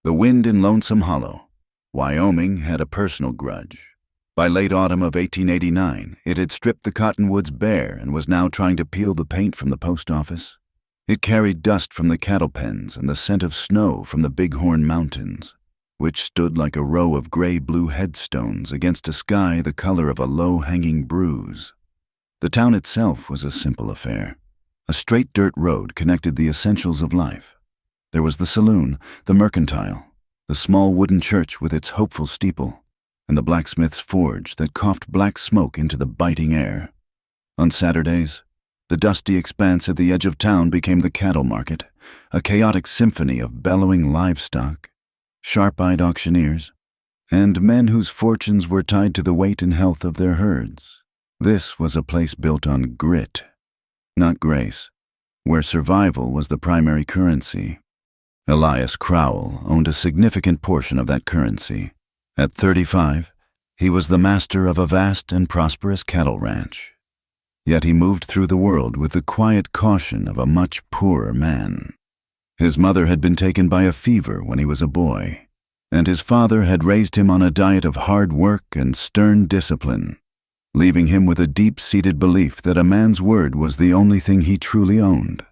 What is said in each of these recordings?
The wind in Lonesome Hollow. Wyoming had a personal grudge. By late autumn of 1889, it had stripped the cottonwoods bare and was now trying to peel the paint from the post office. It carried dust from the cattle pens and the scent of snow from the Bighorn Mountains, which stood like a row of gray-blue headstones against a sky the color of a low-hanging bruise. The town itself was a simple affair. A straight dirt road connected the essentials of life. There was the saloon, the mercantile, the small wooden church with its hopeful steeple, and the blacksmith's forge that coughed black smoke into the biting air. On Saturdays, the dusty expanse at the edge of town became the cattle market, a chaotic symphony of bellowing livestock, sharp-eyed auctioneers, and men whose fortunes were tied to the weight and health of their herds. This was a place built on grit, not grace, where survival was the primary currency. Elias Crowell owned a significant portion of that currency. At 35, he was the master of a vast and prosperous cattle ranch. Yet he moved through the world with the quiet caution of a much poorer man. His mother had been taken by a fever when he was a boy, and his father had raised him on a diet of hard work and stern discipline, leaving him with a deep-seated belief that a man's word was the only thing he truly owned.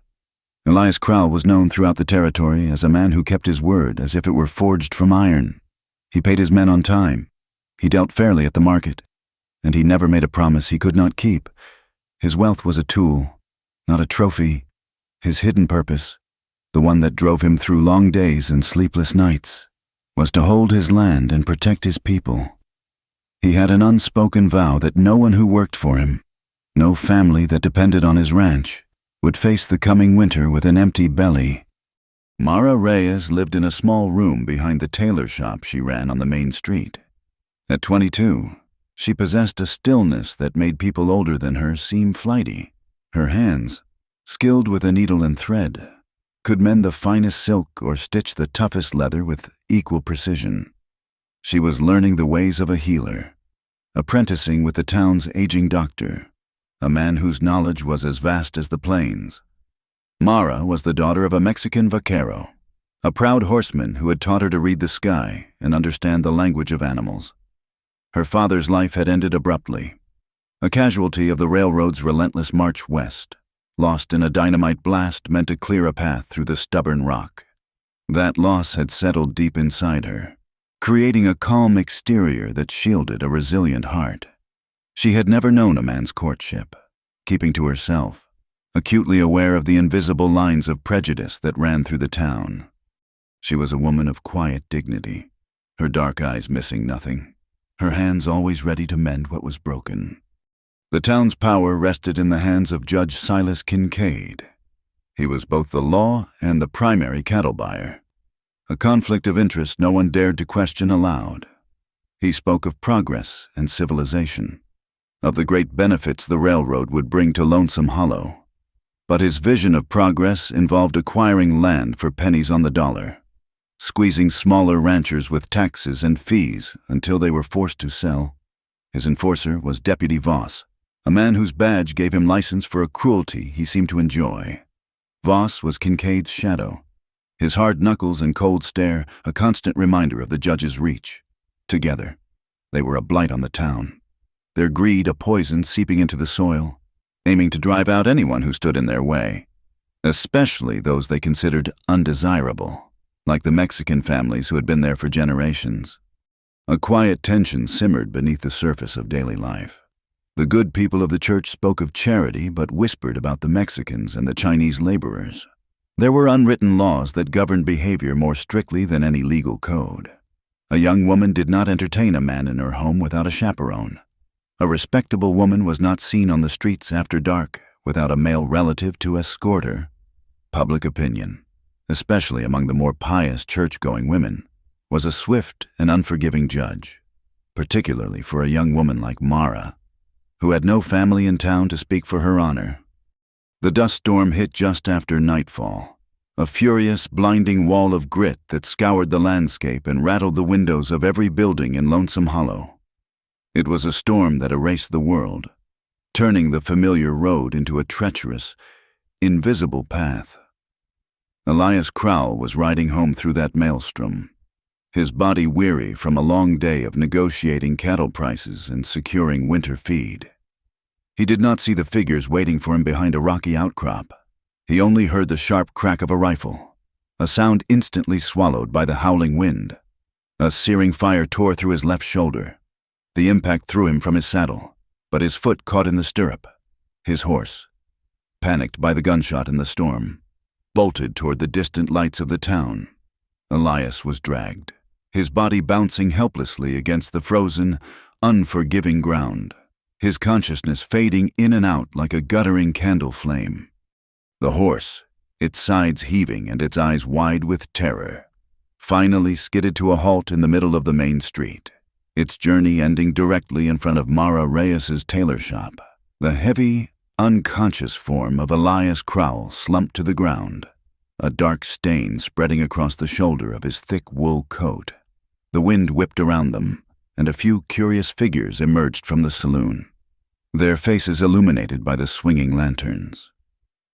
Elias Crowell was known throughout the territory as a man who kept his word as if it were forged from iron. He paid his men on time, he dealt fairly at the market, and he never made a promise he could not keep. His wealth was a tool, not a trophy. His hidden purpose, the one that drove him through long days and sleepless nights, was to hold his land and protect his people. He had an unspoken vow that no one who worked for him, no family that depended on his ranch, would face the coming winter with an empty belly. Mara Reyes lived in a small room behind the tailor shop she ran on the main street. At 22, she possessed a stillness that made people older than her seem flighty. Her hands, skilled with a needle and thread, could mend the finest silk or stitch the toughest leather with equal precision. She was learning the ways of a healer, apprenticing with the town's aging doctor, a man whose knowledge was as vast as the plains. Mara was the daughter of a Mexican vaquero, a proud horseman who had taught her to read the sky and understand the language of animals. Her father's life had ended abruptly, a casualty of the railroad's relentless march west, lost in a dynamite blast meant to clear a path through the stubborn rock. That loss had settled deep inside her, creating a calm exterior that shielded a resilient heart. She had never known a man's courtship, keeping to herself, acutely aware of the invisible lines of prejudice that ran through the town. She was a woman of quiet dignity, her dark eyes missing nothing, her hands always ready to mend what was broken. The town's power rested in the hands of Judge Silas Kincaid. He was both the law and the primary cattle buyer, a conflict of interest no one dared to question aloud. He spoke of progress and civilization, of the great benefits the railroad would bring to Lonesome Hollow. But his vision of progress involved acquiring land for pennies on the dollar, squeezing smaller ranchers with taxes and fees until they were forced to sell. His enforcer was Deputy Voss, a man whose badge gave him license for a cruelty he seemed to enjoy. Voss was Kincaid's shadow, his hard knuckles and cold stare a constant reminder of the judge's reach. Together, they were a blight on the town, their greed a poison seeping into the soil, aiming to drive out anyone who stood in their way, especially those they considered undesirable, like the Mexican families who had been there for generations. A quiet tension simmered beneath the surface of daily life. The good people of the church spoke of charity but whispered about the Mexicans and the Chinese laborers. There were unwritten laws that governed behavior more strictly than any legal code. A young woman did not entertain a man in her home without a chaperone. A respectable woman was not seen on the streets after dark without a male relative to escort her. Public opinion, especially among the more pious church-going women, was a swift and unforgiving judge, particularly for a young woman like Mara, who had no family in town to speak for her honor. The dust storm hit just after nightfall, a furious, blinding wall of grit that scoured the landscape and rattled the windows of every building in Lonesome Hollow. It was a storm that erased the world, turning the familiar road into a treacherous, invisible path. Elias Crowell was riding home through that maelstrom, his body weary from a long day of negotiating cattle prices and securing winter feed. He did not see the figures waiting for him behind a rocky outcrop. He only heard the sharp crack of a rifle, a sound instantly swallowed by the howling wind. A searing fire tore through his left shoulder. The impact threw him from his saddle, but his foot caught in the stirrup. His horse, panicked by the gunshot and the storm, bolted toward the distant lights of the town. Elias was dragged, his body bouncing helplessly against the frozen, unforgiving ground, his consciousness fading in and out like a guttering candle flame. The horse, its sides heaving and its eyes wide with terror, finally skidded to a halt in the middle of the main street, its journey ending directly in front of Mara Reyes's tailor shop. The heavy, unconscious form of Elias Crowell slumped to the ground, a dark stain spreading across the shoulder of his thick wool coat. The wind whipped around them, and a few curious figures emerged from the saloon, their faces illuminated by the swinging lanterns.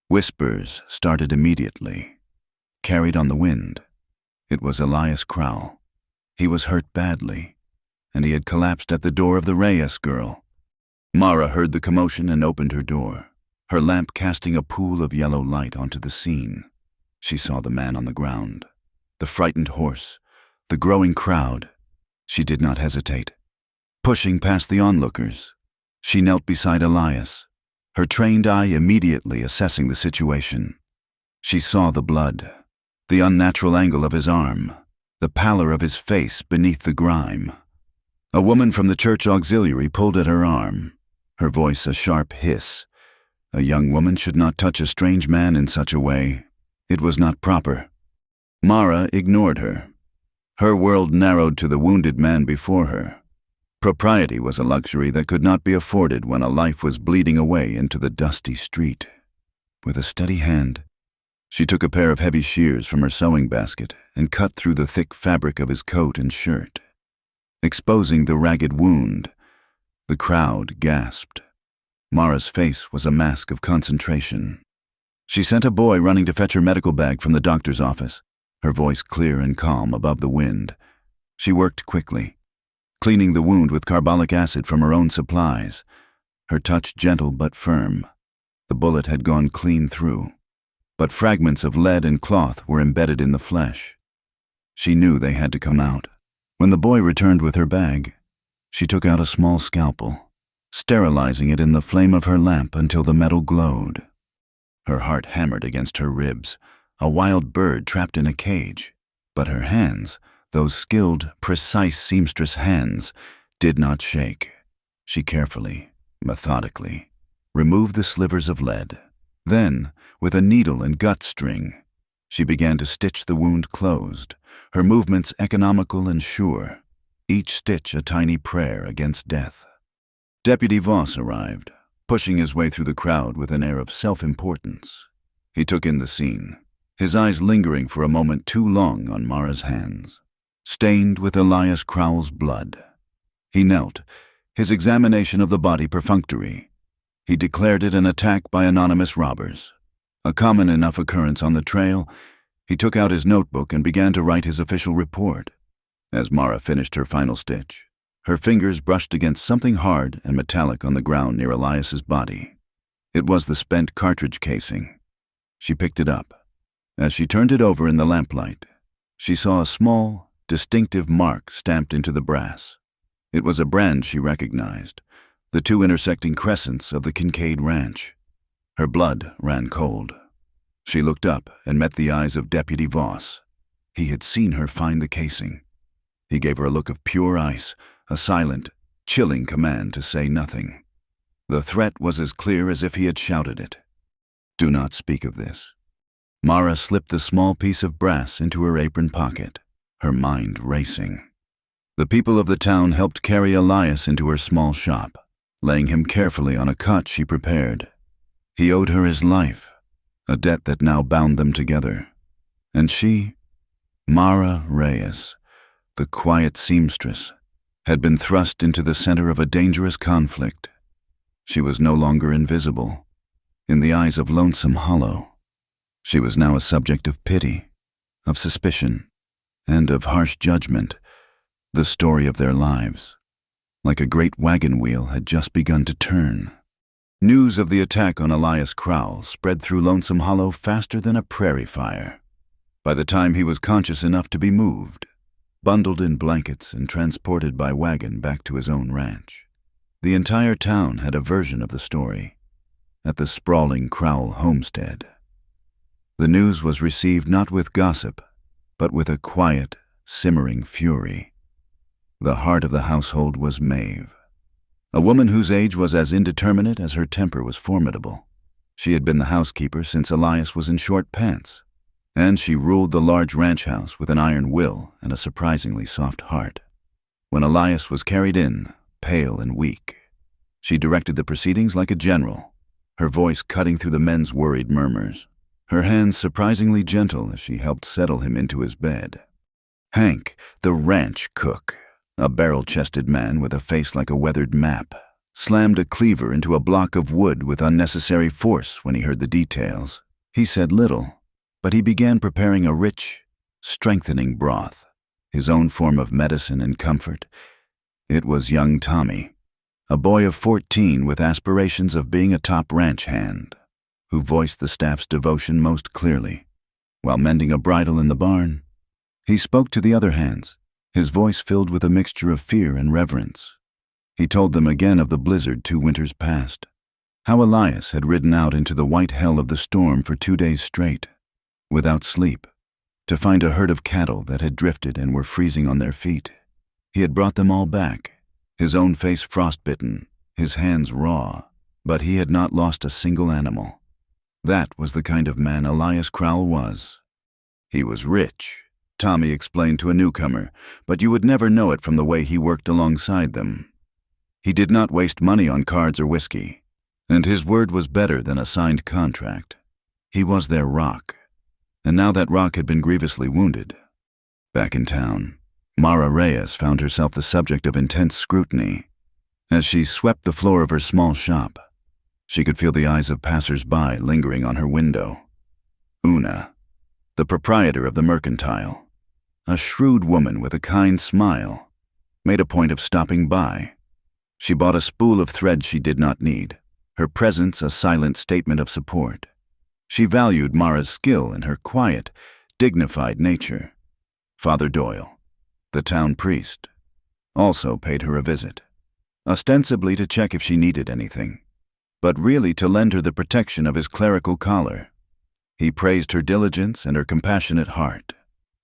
Whispers started immediately, carried on the wind. It was Elias Crowell. He was hurt badly, and he had collapsed at the door of the Reyes girl. Mara heard the commotion and opened her door, her lamp casting a pool of yellow light onto the scene. She saw the man on the ground, the frightened horse, the growing crowd. She did not hesitate. Pushing past the onlookers, she knelt beside Elias, her trained eye immediately assessing the situation. She saw the blood, the unnatural angle of his arm, the pallor of his face beneath the grime. A woman from the church auxiliary pulled at her arm, her voice a sharp hiss. A young woman should not touch a strange man in such a way. It was not proper. Mara ignored her. Her world narrowed to the wounded man before her. Propriety was a luxury that could not be afforded when a life was bleeding away into the dusty street. With a steady hand, she took a pair of heavy shears from her sewing basket and cut through the thick fabric of his coat and shirt, exposing the ragged wound. The crowd gasped. Mara's face was a mask of concentration. She sent a boy running to fetch her medical bag from the doctor's office, her voice clear and calm above the wind. She worked quickly, cleaning the wound with carbolic acid from her own supplies, her touch gentle but firm. The bullet had gone clean through, but fragments of lead and cloth were embedded in the flesh. She knew they had to come out. When the boy returned with her bag, she took out a small scalpel, sterilizing it in the flame of her lamp until the metal glowed. Her heart hammered against her ribs, a wild bird trapped in a cage, but her hands, those skilled, precise seamstress hands, did not shake. She carefully, methodically, removed the slivers of lead. Then, with a needle and gut string, she began to stitch the wound closed, her movements economical and sure, each stitch a tiny prayer against death. Deputy Voss arrived, pushing his way through the crowd with an air of self-importance. He took in the scene, his eyes lingering for a moment too long on Mara's hands, stained with Elias Crowell's blood. He knelt, his examination of the body perfunctory. He declared it an attack by anonymous robbers, a common enough occurrence on the trail. He took out his notebook and began to write his official report. As Mara finished her final stitch, her fingers brushed against something hard and metallic on the ground near Elias's body. It was the spent cartridge casing. She picked it up. As she turned it over in the lamplight, she saw a small, distinctive mark stamped into the brass. It was a brand she recognized, the two intersecting crescents of the Kincaid Ranch. Her blood ran cold. She looked up and met the eyes of Deputy Voss. He had seen her find the casing. He gave her a look of pure ice, a silent, chilling command to say nothing. The threat was as clear as if he had shouted it. Do not speak of this. Mara slipped the small piece of brass into her apron pocket, her mind racing. The people of the town helped carry Elias into her small shop, laying him carefully on a cot she prepared. He owed her his life, a debt that now bound them together. And she, Mara Reyes, the quiet seamstress, had been thrust into the center of a dangerous conflict. She was no longer invisible. In the eyes of Lonesome Hollow, she was now a subject of pity, of suspicion, and of harsh judgment, the story of their lives, like a great wagon wheel, had just begun to turn. News of the attack on Elias Crowell spread through Lonesome Hollow faster than a prairie fire. By the time he was conscious enough to be moved, bundled in blankets and transported by wagon back to his own ranch, the entire town had a version of the story at the sprawling Crowell homestead. The news was received not with gossip, but with a quiet, simmering fury. The heart of the household was Maeve, a woman whose age was as indeterminate as her temper was formidable. She had been the housekeeper since Elias was in short pants, and she ruled the large ranch house with an iron will and a surprisingly soft heart. When Elias was carried in, pale and weak, she directed the proceedings like a general, her voice cutting through the men's worried murmurs, her hands surprisingly gentle as she helped settle him into his bed. Hank, the ranch cook, a barrel-chested man with a face like a weathered map, slammed a cleaver into a block of wood with unnecessary force when he heard the details. He said little, but he began preparing a rich, strengthening broth, his own form of medicine and comfort. It was young Tommy, a boy of 14 with aspirations of being a top ranch hand, who voiced the staff's devotion most clearly. While mending a bridle in the barn, he spoke to the other hands, his voice filled with a mixture of fear and reverence. He told them again of the blizzard 2 winters past, how Elias had ridden out into the white hell of the storm for 2 days straight, without sleep, to find a herd of cattle that had drifted and were freezing on their feet. He had brought them all back, his own face frostbitten, his hands raw, but he had not lost a single animal. That was the kind of man Elias Crowell was. He was rich, Tommy explained to a newcomer, but you would never know it from the way he worked alongside them. He did not waste money on cards or whiskey, and his word was better than a signed contract. He was their rock, and now that rock had been grievously wounded. Back in town, Mara Reyes found herself the subject of intense scrutiny. As she swept the floor of her small shop, she could feel the eyes of passers-by lingering on her window. Una, the proprietor of the mercantile, a shrewd woman with a kind smile, made a point of stopping by. She bought a spool of thread she did not need, her presence a silent statement of support. She valued Mara's skill and her quiet, dignified nature. Father Doyle, the town priest, also paid her a visit, ostensibly to check if she needed anything, but really to lend her the protection of his clerical collar. He praised her diligence and her compassionate heart,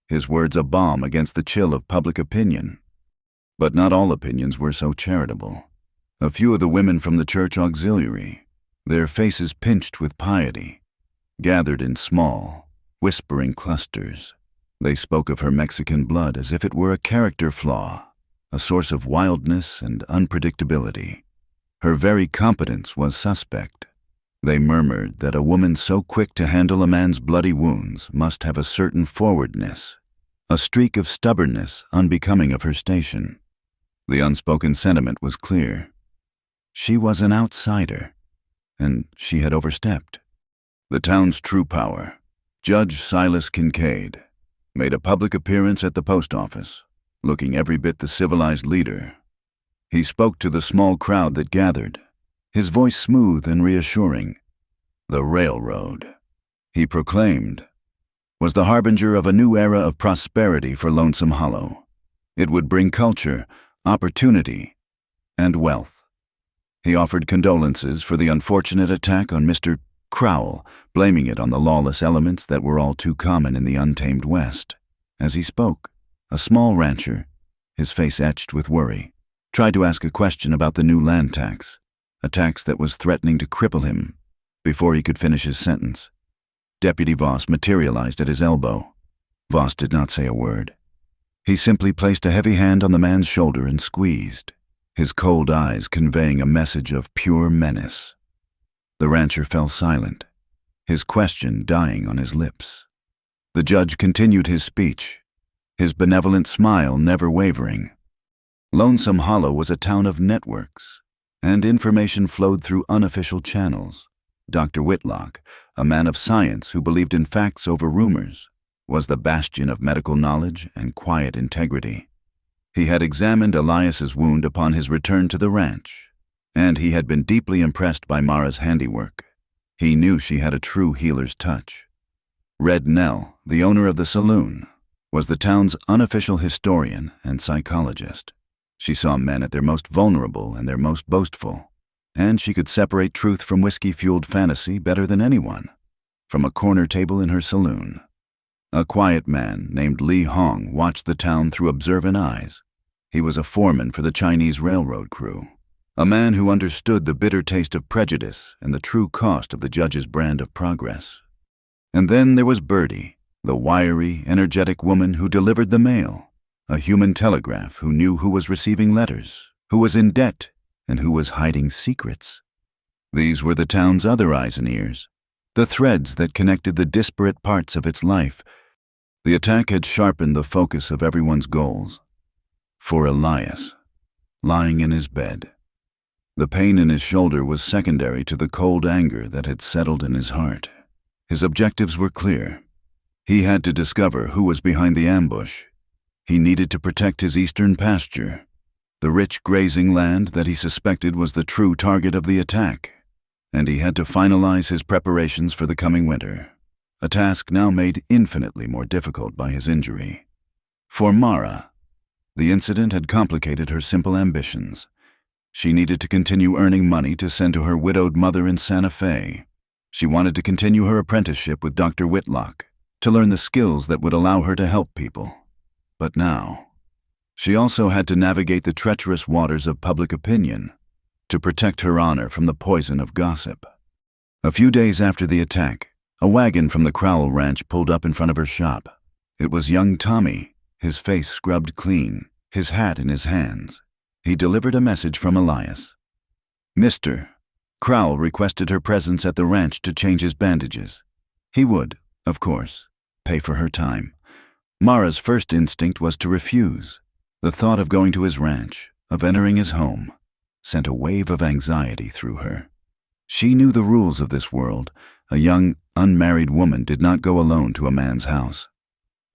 his words a balm against the chill of public opinion. But not all opinions were so charitable. A few of the women from the church auxiliary, their faces pinched with piety, gathered in small, whispering clusters. They spoke of her Mexican blood as if it were a character flaw, a source of wildness and unpredictability. Her very competence was suspect. They murmured that a woman so quick to handle a man's bloody wounds must have a certain forwardness, a streak of stubbornness unbecoming of her station. The unspoken sentiment was clear. She was an outsider, and she had overstepped. The town's true power, Judge Silas Kincaid, made a public appearance at the post office, looking every bit the civilized leader. He spoke to the small crowd that gathered, his voice smooth and reassuring. The railroad, he proclaimed, was the harbinger of a new era of prosperity for Lonesome Hollow. It would bring culture, opportunity, and wealth. He offered condolences for the unfortunate attack on Mr. Crowell, blaming it on the lawless elements that were all too common in the untamed West. As he spoke, a small rancher, his face etched with worry, tried to ask a question about the new land tax, a tax that was threatening to cripple him. Before he could finish his sentence, Deputy Voss materialized at his elbow. Voss did not say a word. He simply placed a heavy hand on the man's shoulder and squeezed, his cold eyes conveying a message of pure menace. The rancher fell silent, his question dying on his lips. The judge continued his speech, his benevolent smile never wavering. Lonesome Hollow was a town of networks, and information flowed through unofficial channels. Dr. Whitlock, a man of science who believed in facts over rumors, was the bastion of medical knowledge and quiet integrity. He had examined Elias's wound upon his return to the ranch, and he had been deeply impressed by Mara's handiwork. He knew she had a true healer's touch. Red Nell, the owner of the saloon, was the town's unofficial historian and psychologist. She saw men at their most vulnerable and their most boastful, and she could separate truth from whiskey-fueled fantasy better than anyone. From a corner table in her saloon, a quiet man named Li Hong watched the town through observant eyes. He was a foreman for the Chinese railroad crew, a man who understood the bitter taste of prejudice and the true cost of the judge's brand of progress. And then there was Birdie, the wiry, energetic woman who delivered the mail, a human telegraph who knew who was receiving letters, who was in debt, and who was hiding secrets. These were the town's other eyes and ears, the threads that connected the disparate parts of its life. The attack had sharpened the focus of everyone's goals. For Elias, lying in his bed, the pain in his shoulder was secondary to the cold anger that had settled in his heart. His objectives were clear. He had to discover who was behind the ambush. He needed to protect his eastern pasture, the rich grazing land that he suspected was the true target of the attack, and he had to finalize his preparations for the coming winter, a task now made infinitely more difficult by his injury. For Mara, the incident had complicated her simple ambitions. She needed to continue earning money to send to her widowed mother in Santa Fe. She wanted to continue her apprenticeship with Dr. Whitlock, to learn the skills that would allow her to help people. But now, she also had to navigate the treacherous waters of public opinion, to protect her honor from the poison of gossip. A few days after the attack, a wagon from the Crowell Ranch pulled up in front of her shop. It was young Tommy, his face scrubbed clean, his hat in his hands. He delivered a message from Elias. Mr. Crowell requested her presence at the ranch to change his bandages. He would, of course, pay for her time. Mara's first instinct was to refuse. The thought of going to his ranch, of entering his home, sent a wave of anxiety through her. She knew the rules of this world. A young, unmarried woman did not go alone to a man's house.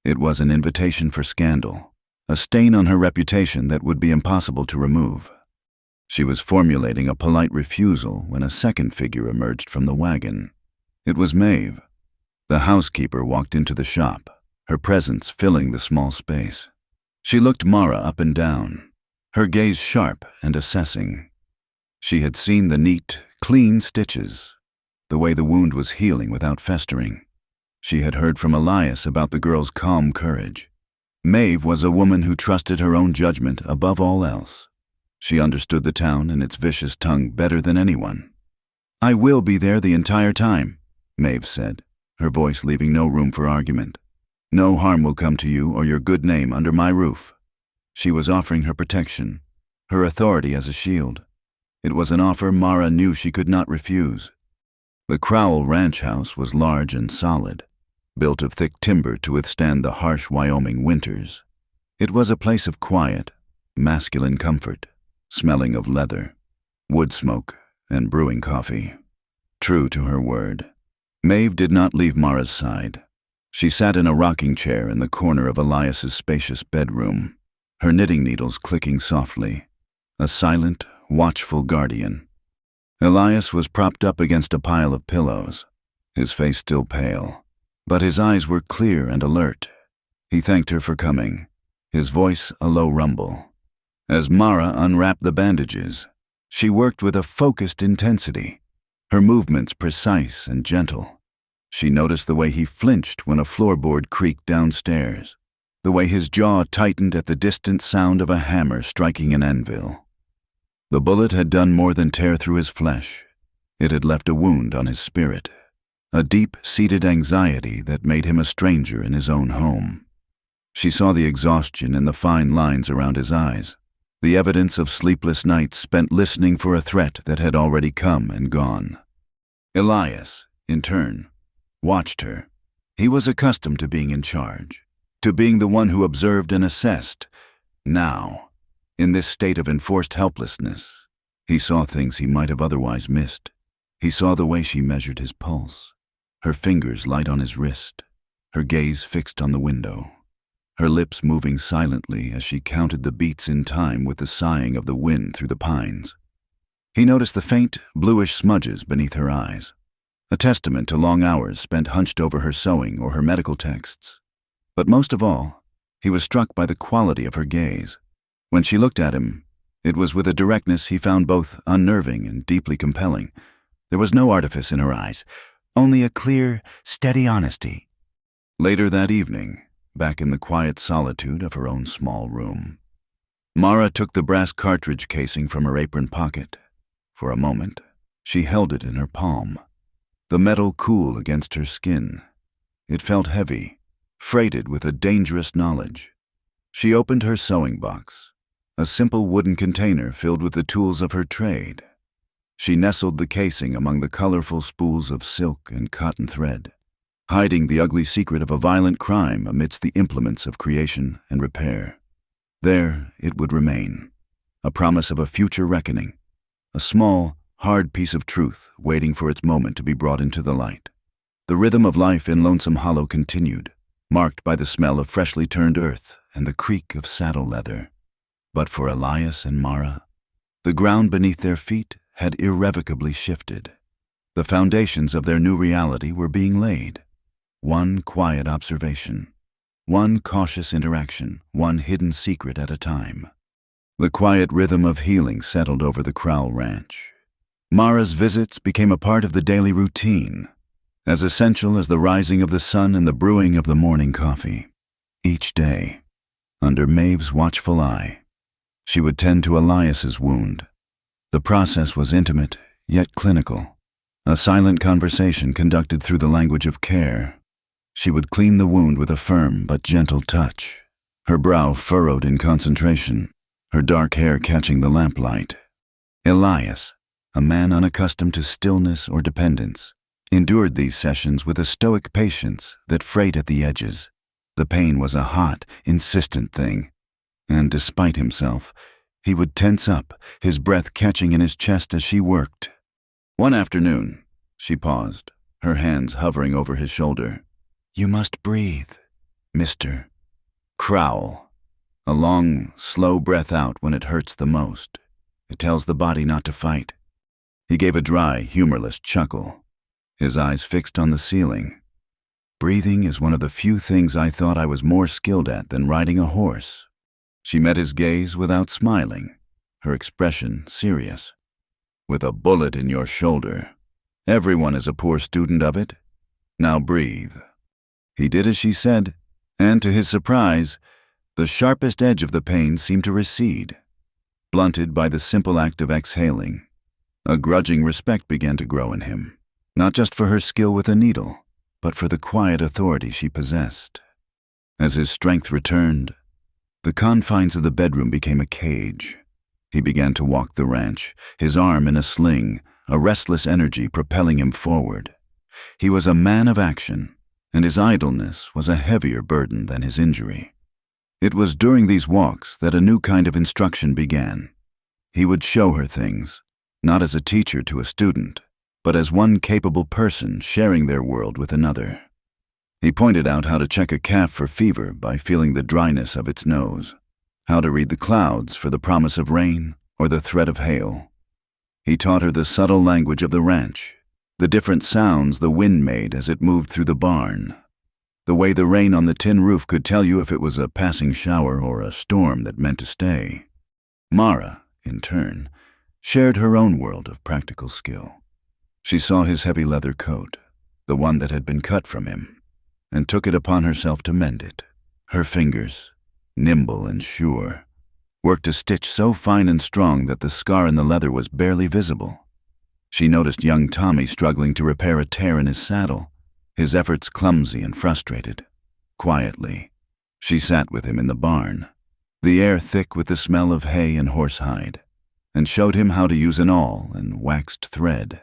It was an invitation for scandal, a stain on her reputation that would be impossible to remove. She was formulating a polite refusal when a second figure emerged from the wagon. It was Maeve. The housekeeper walked into the shop, her presence filling the small space. She looked Mara up and down, her gaze sharp and assessing. She had seen the neat, clean stitches, the way the wound was healing without festering. She had heard from Elias about the girl's calm courage. Maeve was a woman who trusted her own judgment above all else. She understood the town and its vicious tongue better than anyone. "I will be there the entire time," Maeve said, her voice leaving no room for argument. "No harm will come to you or your good name under my roof." She was offering her protection, her authority as a shield. It was an offer Mara knew she could not refuse. The Crowell Ranch house was large and solid, built of thick timber to withstand the harsh Wyoming winters. It was a place of quiet, masculine comfort, smelling of leather, wood smoke, and brewing coffee. True to her word, Maeve did not leave Mara's side. She sat in a rocking chair in the corner of Elias's spacious bedroom, her knitting needles clicking softly, a silent, watchful guardian. Elias was propped up against a pile of pillows, his face still pale, but his eyes were clear and alert. He thanked her for coming, his voice a low rumble. As Mara unwrapped the bandages, she worked with a focused intensity, her movements precise and gentle. She noticed the way he flinched when a floorboard creaked downstairs, the way his jaw tightened at the distant sound of a hammer striking an anvil. The bullet had done more than tear through his flesh. It had left a wound on his spirit, a deep-seated anxiety that made him a stranger in his own home. She saw the exhaustion in the fine lines around his eyes, the evidence of sleepless nights spent listening for a threat that had already come and gone. Elias, in turn, watched her. He was accustomed to being in charge, to being the one who observed and assessed. Now, in this state of enforced helplessness, he saw things he might have otherwise missed. He saw the way she measured his pulse, her fingers light on his wrist, her gaze fixed on the window, her lips moving silently as she counted the beats in time with the sighing of the wind through the pines. He noticed the faint, bluish smudges beneath her eyes, a testament to long hours spent hunched over her sewing or her medical texts. But most of all, he was struck by the quality of her gaze. When she looked at him, it was with a directness he found both unnerving and deeply compelling. There was no artifice in her eyes, only a clear, steady honesty. Later that evening, back in the quiet solitude of her own small room, Mara took the brass cartridge casing from her apron pocket. For a moment, she held it in her palm, the metal cool against her skin. It felt heavy, freighted with a dangerous knowledge. She opened her sewing box, a simple wooden container filled with the tools of her trade. She nestled the casing among the colorful spools of silk and cotton thread, hiding the ugly secret of a violent crime amidst the implements of creation and repair. There it would remain, a promise of a future reckoning, a small, hard piece of truth waiting for its moment to be brought into the light. The rhythm of life in Lonesome Hollow continued, marked by the smell of freshly turned earth and the creak of saddle leather. But for Elias and Mara, the ground beneath their feet had irrevocably shifted. The foundations of their new reality were being laid. One quiet observation, one cautious interaction, one hidden secret at a time. The quiet rhythm of healing settled over the Crowell Ranch. Mara's visits became a part of the daily routine, as essential as the rising of the sun and the brewing of the morning coffee. Each day, under Maeve's watchful eye, she would tend to Elias's wound. The process was intimate, yet clinical, a silent conversation conducted through the language of care. She would clean the wound with a firm but gentle touch, her brow furrowed in concentration, her dark hair catching the lamplight. Elias, a man unaccustomed to stillness or dependence, endured these sessions with a stoic patience that frayed at the edges. The pain was a hot, insistent thing, and despite himself, he would tense up, his breath catching in his chest as she worked. One afternoon, she paused, her hands hovering over his shoulder. "You must breathe, Mr. Crowell." A long, slow breath out when it hurts the most. It tells the body not to fight. He gave a dry, humorless chuckle, his eyes fixed on the ceiling. "Breathing is one of the few things I thought I was more skilled at than riding a horse." She met his gaze without smiling, her expression serious. "With a bullet in your shoulder. Everyone is a poor student of it. Now breathe." He did as she said, and to his surprise, the sharpest edge of the pain seemed to recede, blunted by the simple act of exhaling. A grudging respect began to grow in him, not just for her skill with a needle, but for the quiet authority she possessed. As his strength returned, the confines of the bedroom became a cage. He began to walk the ranch, his arm in a sling, a restless energy propelling him forward. He was a man of action, and his idleness was a heavier burden than his injury. It was during these walks that a new kind of instruction began. He would show her things, not as a teacher to a student, but as one capable person sharing their world with another. He pointed out how to check a calf for fever by feeling the dryness of its nose, how to read the clouds for the promise of rain or the threat of hail. He taught her the subtle language of the ranch, the different sounds the wind made as it moved through the barn, the way the rain on the tin roof could tell you if it was a passing shower or a storm that meant to stay. Mara, in turn, shared her own world of practical skill. She saw his heavy leather coat, the one that had been cut from him, and took it upon herself to mend it. Her fingers, nimble and sure, worked a stitch so fine and strong that the scar in the leather was barely visible. She noticed young Tommy struggling to repair a tear in his saddle, his efforts clumsy and frustrated. Quietly, she sat with him in the barn, the air thick with the smell of hay and horsehide, and showed him how to use an awl and waxed thread,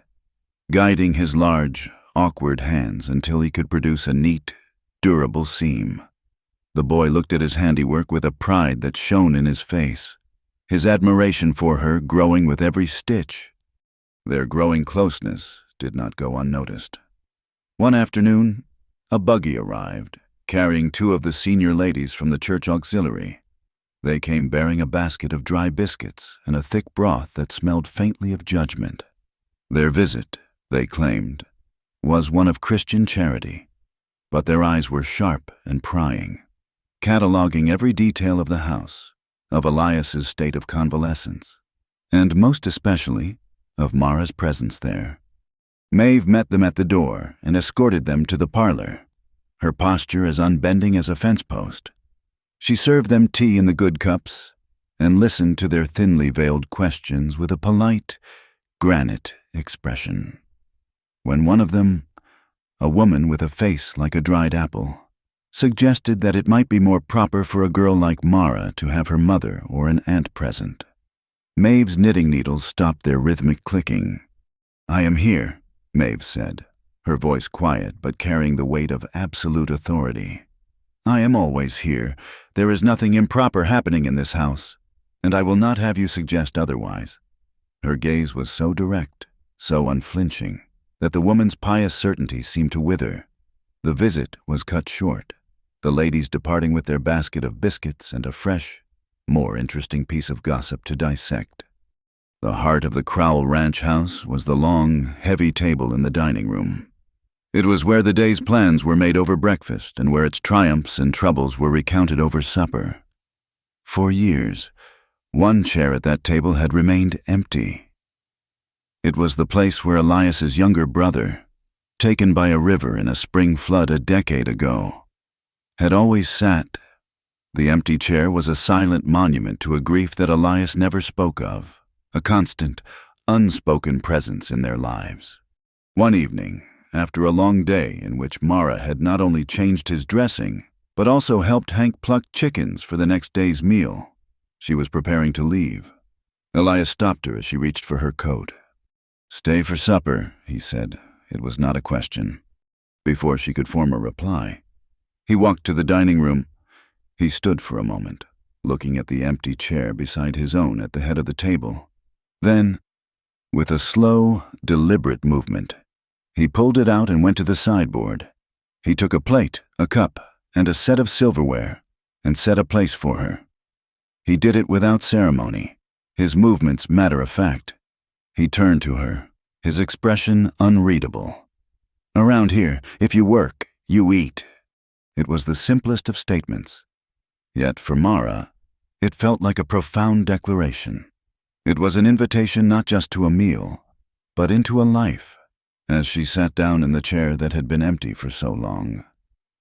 guiding his large, awkward hands until he could produce a neat, durable seam. The boy looked at his handiwork with a pride that shone in his face, his admiration for her growing with every stitch. Their growing closeness did not go unnoticed. One afternoon, A buggy arrived, carrying two of the senior ladies from the church auxiliary. They came bearing a basket of dry biscuits and a thick broth that smelled faintly of judgment. Their visit, they claimed, was one of Christian charity, but their eyes were sharp and prying, cataloging every detail of the house, of Elias's state of convalescence, and most especially of Mara's presence there. Maeve met them at the door and escorted them to the parlor, her posture as unbending as a fence post. She served them tea in the good cups and listened to their thinly veiled questions with a polite, granite expression. When one of them, a woman with a face like a dried apple, suggested that it might be more proper for a girl like Mara to have her mother or an aunt present, Maeve's knitting needles stopped their rhythmic clicking. "I am here," Maeve said, her voice quiet but carrying the weight of absolute authority. "I am always here. There is nothing improper happening in this house, and I will not have you suggest otherwise." Her gaze was so direct, so unflinching, that the woman's pious certainty seemed to wither. The visit was cut short, the ladies departing with their basket of biscuits and a fresh, more interesting piece of gossip to dissect. The heart of the Crowell Ranch house was the long, heavy table in the dining room. It was where the day's plans were made over breakfast and where its triumphs and troubles were recounted over supper. For years, one chair at that table had remained empty. It was the place where Elias's younger brother, taken by a river in a spring flood a decade ago, had always sat. The empty chair was a silent monument to a grief that Elias never spoke of, a constant, unspoken presence in their lives. One evening, after a long day in which Mara had not only changed his dressing, but also helped Hank pluck chickens for the next day's meal, she was preparing to leave. Elias stopped her as she reached for her coat. "Stay for supper," he said. It was not a question. Before she could form a reply, he walked to the dining room. He stood for a moment, looking at the empty chair beside his own at the head of the table. Then, with a slow, deliberate movement, he pulled it out and went to the sideboard. He took a plate, a cup, and a set of silverware, and set a place for her. He did it without ceremony, his movements matter-of-fact. He turned to her, his expression unreadable. "Around here, if you work, you eat." It was the simplest of statements. Yet for Mara, it felt like a profound declaration. It was an invitation not just to a meal, but into a life. As she sat down in the chair that had been empty for so long,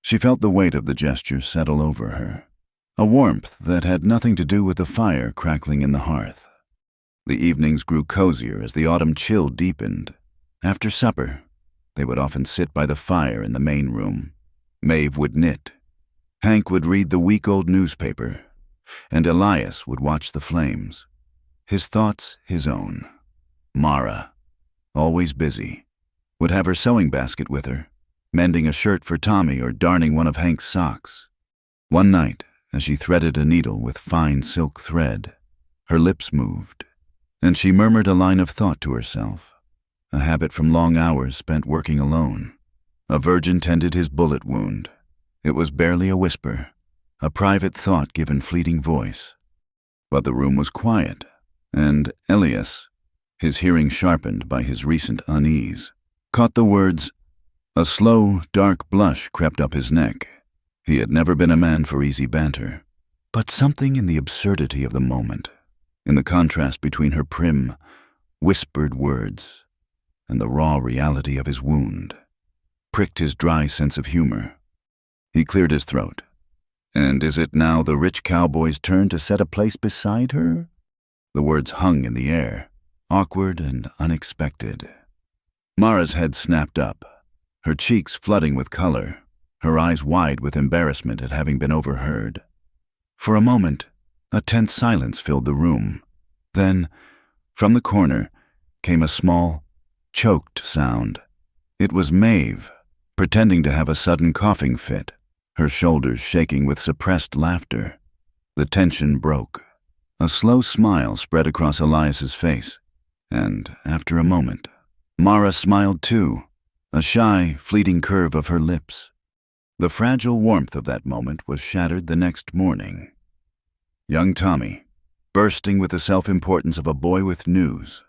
she felt the weight of the gesture settle over her, a warmth that had nothing to do with the fire crackling in the hearth. The evenings grew cozier as the autumn chill deepened. After supper, they would often sit by the fire in the main room. Maeve would knit. Hank would read the week-old newspaper, and Elias would watch the flames. His thoughts his own. Mara, always busy, would have her sewing basket with her, mending a shirt for Tommy or darning one of Hank's socks. One night, as she threaded a needle with fine silk thread, her lips moved, and she murmured a line of thought to herself, a habit from long hours spent working alone. A virgin tended his bullet wound. It was barely a whisper, a private thought given fleeting voice. But the room was quiet, and Elias, his hearing sharpened by his recent unease, caught the words. A slow, dark blush crept up his neck. He had never been a man for easy banter, but something in the absurdity of the moment, in the contrast between her prim, whispered words and the raw reality of his wound, pricked his dry sense of humor. He cleared his throat. "And is it now the rich cowboy's turn to set a place beside her?" The words hung in the air, awkward and unexpected. Mara's head snapped up, her cheeks flooding with color, her eyes wide with embarrassment at having been overheard. For a moment, a tense silence filled the room. Then, from the corner, came a small, choked sound. It was Maeve, pretending to have a sudden coughing fit, her shoulders shaking with suppressed laughter. The tension broke. A slow smile spread across Elias's face, and, after a moment, Mara smiled too, a shy, fleeting curve of her lips. The fragile warmth of that moment was shattered the next morning. Young Tommy, bursting with the self-importance of a boy with news,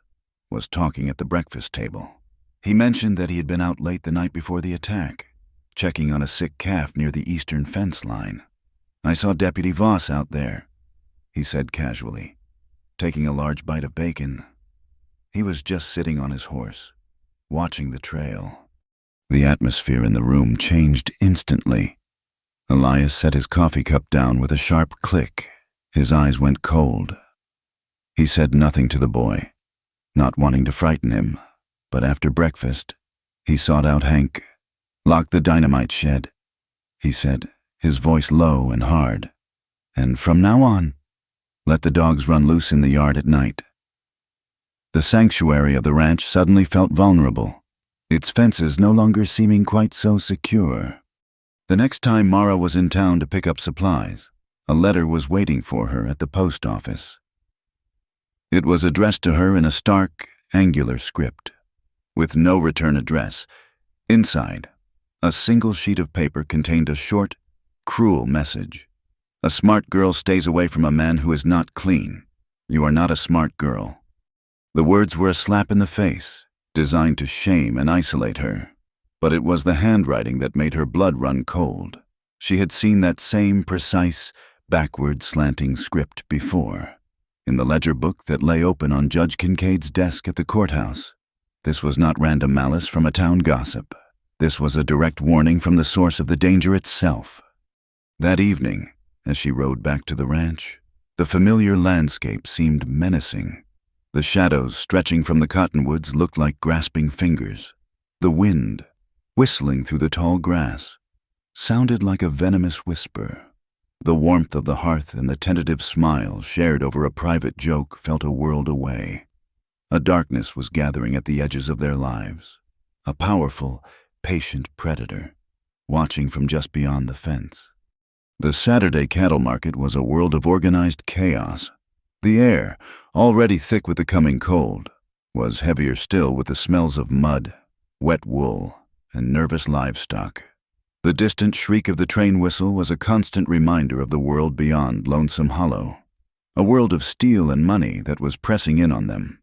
was talking at the breakfast table. He mentioned that he had been out late the night before the attack, checking on a sick calf near the eastern fence line. "I saw Deputy Voss out there," he said casually, taking a large bite of bacon. He was just sitting on his horse, watching the trail. The atmosphere in the room changed instantly. Elias set his coffee cup down with a sharp click. His eyes went cold. He said nothing to the boy, not wanting to frighten him, but after breakfast, he sought out Hank. "Lock the dynamite shed," he said, his voice low and hard. "And from now on, let the dogs run loose in the yard at night." The sanctuary of the ranch suddenly felt vulnerable, its fences no longer seeming quite so secure. The next time Mara was in town to pick up supplies, a letter was waiting for her at the post office. It was addressed to her in a stark, angular script, with no return address. Inside, a single sheet of paper contained a short, cruel message. "A smart girl stays away from a man who is not clean. You are not a smart girl." The words were a slap in the face, designed to shame and isolate her. But it was the handwriting that made her blood run cold. She had seen that same precise, backward slanting script before, in the ledger book that lay open on Judge Kincaid's desk at the courthouse. This was not random malice from a town gossip. This was a direct warning from the source of the danger itself. That evening, as she rode back to the ranch, the familiar landscape seemed menacing. The shadows stretching from the cottonwoods looked like grasping fingers. The wind, whistling through the tall grass, sounded like a venomous whisper. The warmth of the hearth and the tentative smile shared over a private joke felt a world away. A darkness was gathering at the edges of their lives, a powerful, patient predator, watching from just beyond the fence. The Saturday cattle market was a world of organized chaos. The air, already thick with the coming cold, was heavier still with the smells of mud, wet wool, and nervous livestock. The distant shriek of the train whistle was a constant reminder of the world beyond Lonesome Hollow, a world of steel and money that was pressing in on them.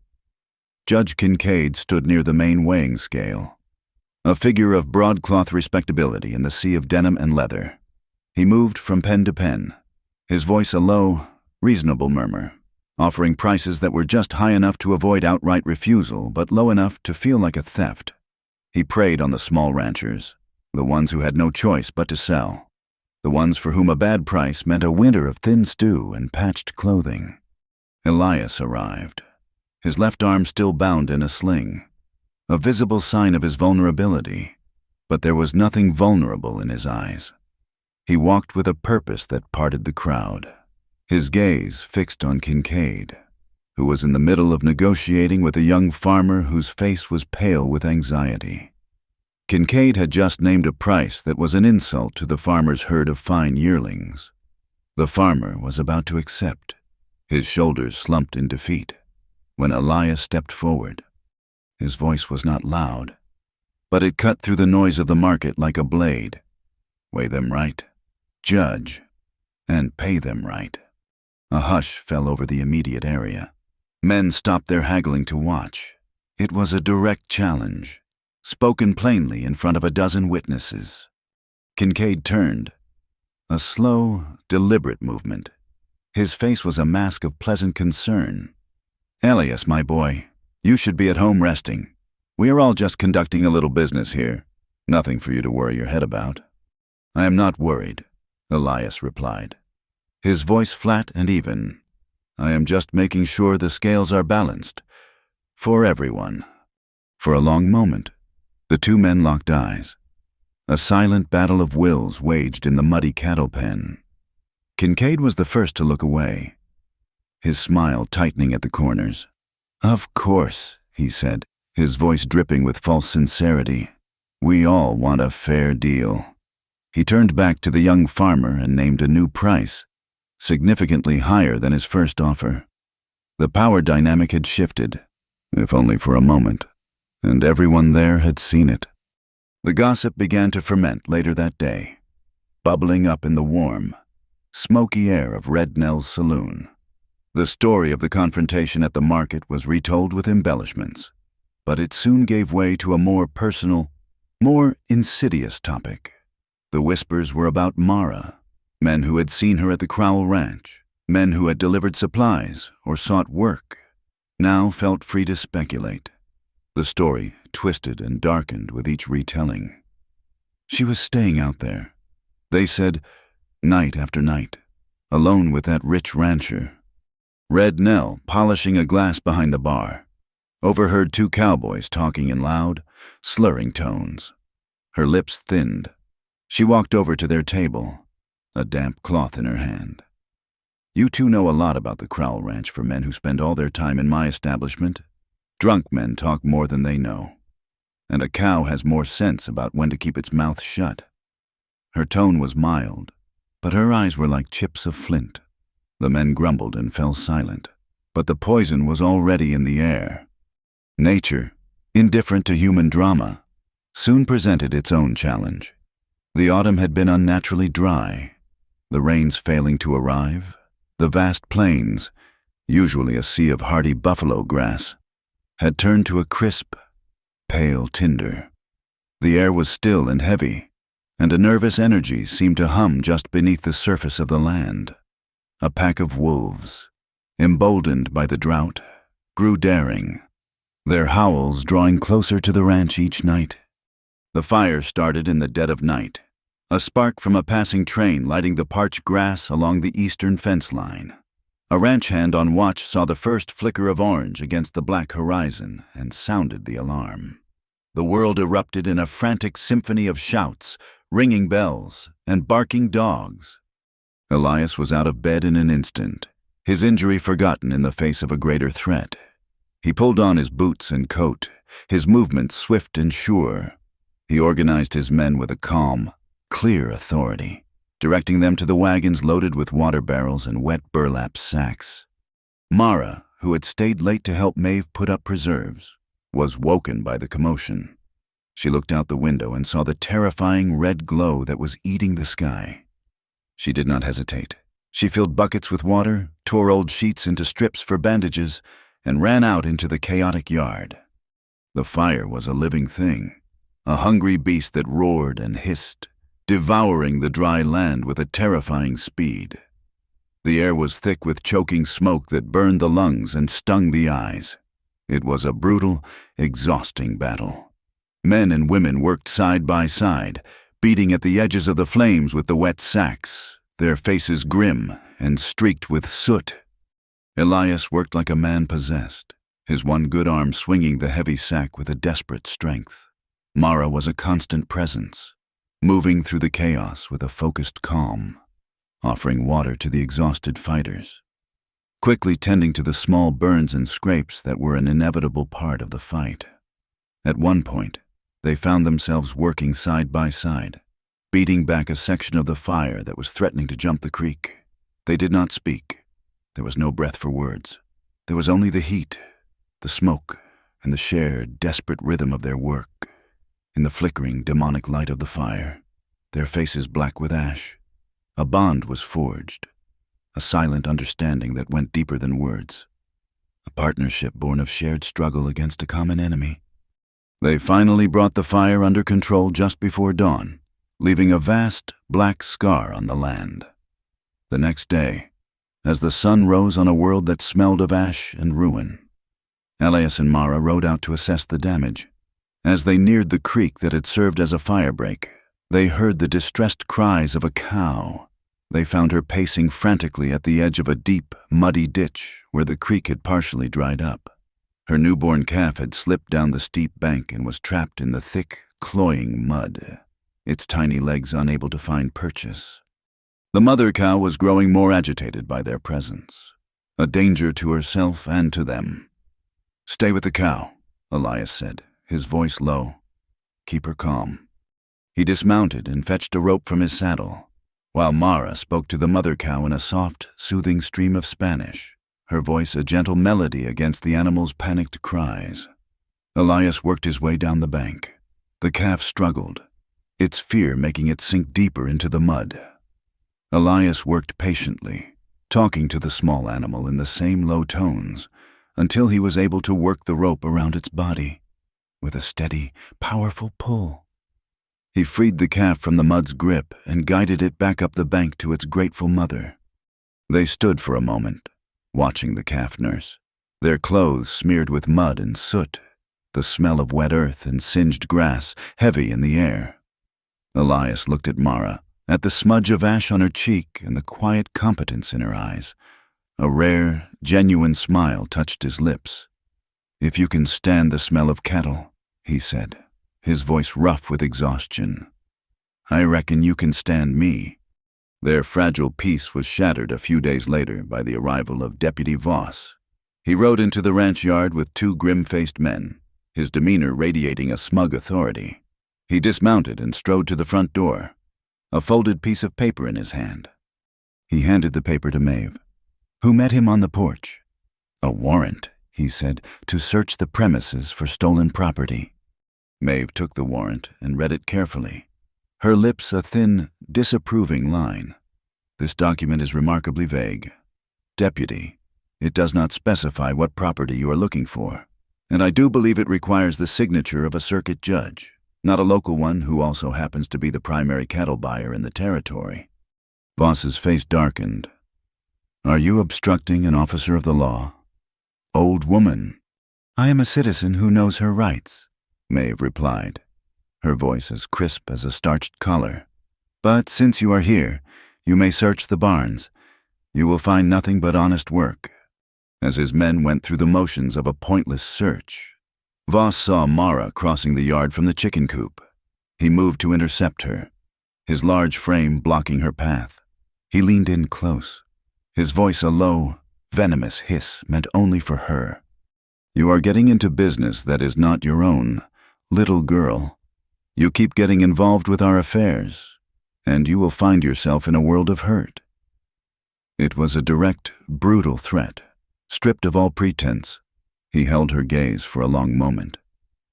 Judge Kincaid stood near the main weighing scale, a figure of broadcloth respectability in the sea of denim and leather. He moved from pen to pen, his voice a low, reasonable murmur, offering prices that were just high enough to avoid outright refusal, but low enough to feel like a theft. He preyed on the small ranchers, the ones who had no choice but to sell, the ones for whom a bad price meant a winter of thin stew and patched clothing. Elias arrived, his left arm still bound in a sling, a visible sign of his vulnerability, but there was nothing vulnerable in his eyes. He walked with a purpose that parted the crowd, his gaze fixed on Kincaid, who was in the middle of negotiating with a young farmer whose face was pale with anxiety. Kincaid had just named a price that was an insult to the farmer's herd of fine yearlings. The farmer was about to accept, his shoulders slumped in defeat, when Elias stepped forward. His voice was not loud, but it cut through the noise of the market like a blade. "Weigh them right, judge, and pay them right." A hush fell over the immediate area. Men stopped their haggling to watch. It was a direct challenge, spoken plainly in front of a dozen witnesses. Kincaid turned, a slow, deliberate movement. His face was a mask of pleasant concern. "Elias, my boy, you should be at home resting. We are all just conducting a little business here. Nothing for you to worry your head about." "I am not worried," Elias replied, his voice flat and even. "I am just making sure the scales are balanced. For everyone." For a long moment, the two men locked eyes. A silent battle of wills waged in the muddy cattle pen. Kincaid was the first to look away, his smile tightening at the corners. "Of course," he said, his voice dripping with false sincerity. "We all want a fair deal." He turned back to the young farmer and named a new price, significantly higher than his first offer. The power dynamic had shifted, if only for a moment, and everyone there had seen it. The gossip began to ferment later that day. bubbling up in the warm, smoky air of Red Nell's saloon. The story of the confrontation at the market was retold with embellishments, but it soon gave way to a more personal, more insidious topic. The whispers were about Mara, men who had seen her at the Crowell Ranch, men who had delivered supplies or sought work, now felt free to speculate. The story twisted and darkened with each retelling. She was staying out there, they said, night after night, alone with that rich rancher. Red Nell, polishing a glass behind the bar, overheard two cowboys talking in loud, slurring tones. Her lips thinned. She walked over to their table, a damp cloth in her hand. "You two know a lot about the Crowell Ranch for men who spend all their time in my establishment. Drunk men talk more than they know, and a cow has more sense about when to keep its mouth shut." Her tone was mild, but her eyes were like chips of flint. The men grumbled and fell silent, but the poison was already in the air. Nature, indifferent to human drama, soon presented its own challenge. The autumn had been unnaturally dry, the rains failing to arrive. The vast plains, usually a sea of hardy buffalo grass, had turned to a crisp, pale tinder. The air was still and heavy, and a nervous energy seemed to hum just beneath the surface of the land. A pack of wolves, emboldened by the drought, grew daring, their howls drawing closer to the ranch each night. The fire started in the dead of night, a spark from a passing train lighting the parched grass along the eastern fence line. A ranch hand on watch saw the first flicker of orange against the black horizon and sounded the alarm. The world erupted in a frantic symphony of shouts, ringing bells, and barking dogs. Elias was out of bed in an instant, his injury forgotten in the face of a greater threat. He pulled on his boots and coat, his movements swift and sure. He organized his men with a calm, clear authority, directing them to the wagons loaded with water barrels and wet burlap sacks. Mara, who had stayed late to help Maeve put up preserves, was woken by the commotion. She looked out the window and saw the terrifying red glow that was eating the sky. She did not hesitate. She filled buckets with water, tore old sheets into strips for bandages, and ran out into the chaotic yard. The fire was a living thing, a hungry beast that roared and hissed, devouring the dry land with a terrifying speed. The air was thick with choking smoke that burned the lungs and stung the eyes. It was a brutal, exhausting battle. Men and women worked side by side, beating at the edges of the flames with the wet sacks, their faces grim and streaked with soot. Elias worked like a man possessed, his one good arm swinging the heavy sack with a desperate strength. Mara was a constant presence, moving through the chaos with a focused calm, offering water to the exhausted fighters, quickly tending to the small burns and scrapes that were an inevitable part of the fight. At one point, they found themselves working side by side, beating back a section of the fire that was threatening to jump the creek. They did not speak. There was no breath for words. There was only the heat, the smoke, and the shared, desperate rhythm of their work. In the flickering, demonic light of the fire, their faces black with ash, a bond was forged, a silent understanding that went deeper than words, a partnership born of shared struggle against a common enemy. They finally brought the fire under control just before dawn, leaving a vast, black scar on the land. The next day, as the sun rose on a world that smelled of ash and ruin, Elias and Mara rode out to assess the damage. As they neared the creek that had served as a firebreak, they heard the distressed cries of a cow. They found her pacing frantically at the edge of a deep, muddy ditch where the creek had partially dried up. Her newborn calf had slipped down the steep bank and was trapped in the thick, cloying mud, its tiny legs unable to find purchase. The mother cow was growing more agitated by their presence, a danger to herself and to them. "Stay with the cow," Elias said, his voice low. "Keep her calm." He dismounted and fetched a rope from his saddle, while Mara spoke to the mother cow in a soft, soothing stream of Spanish, her voice a gentle melody against the animal's panicked cries. Elias worked his way down the bank. The calf struggled, its fear making it sink deeper into the mud. Elias worked patiently, talking to the small animal in the same low tones, until he was able to work the rope around its body, with a steady, powerful pull. He freed the calf from the mud's grip and guided it back up the bank to its grateful mother. They stood for a moment, watching the calf nurse, their clothes smeared with mud and soot, the smell of wet earth and singed grass heavy in the air. Elias looked at Mara, at the smudge of ash on her cheek and the quiet competence in her eyes. A rare, genuine smile touched his lips. "If you can stand the smell of cattle," he said, his voice rough with exhaustion, "I reckon you can stand me." Their fragile peace was shattered a few days later by the arrival of Deputy Voss. He rode into the ranch yard with two grim-faced men, his demeanor radiating a smug authority. He dismounted and strode to the front door, a folded piece of paper in his hand. He handed the paper to Maeve, who met him on the porch. "A warrant," he said, "to search the premises for stolen property." Maeve took the warrant and read it carefully, her lips a thin, disapproving line. "This document is remarkably vague. Deputy, it does not specify what property you are looking for, and I do believe it requires the signature of a circuit judge, not a local one who also happens to be the primary cattle buyer in the territory." Voss's face darkened. "Are you obstructing an officer of the law?" "Old woman." "I am a citizen who knows her rights," Maeve replied, her voice as crisp as a starched collar. "But since you are here, you may search the barns. You will find nothing but honest work." As his men went through the motions of a pointless search, Voss saw Mara crossing the yard from the chicken coop. He moved to intercept her, his large frame blocking her path. He leaned in close, his voice a low, venomous hiss meant only for her. "You are getting into business that is not your own, little girl. You keep getting involved with our affairs, and you will find yourself in a world of hurt." It was a direct, brutal threat, stripped of all pretense. He held her gaze for a long moment,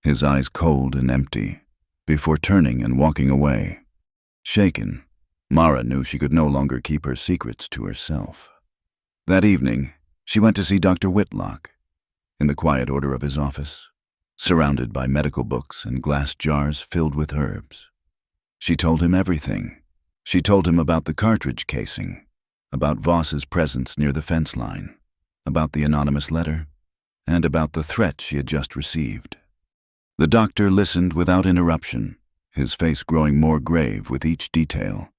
his eyes cold and empty, before turning and walking away. Shaken, Mara knew she could no longer keep her secrets to herself. That evening, she went to see Dr. Whitlock, in the quiet order of his office, surrounded by medical books and glass jars filled with herbs. She told him everything. She told him about the cartridge casing, about Voss's presence near the fence line, about the anonymous letter, and about the threat she had just received. The doctor listened without interruption, his face growing more grave with each detail.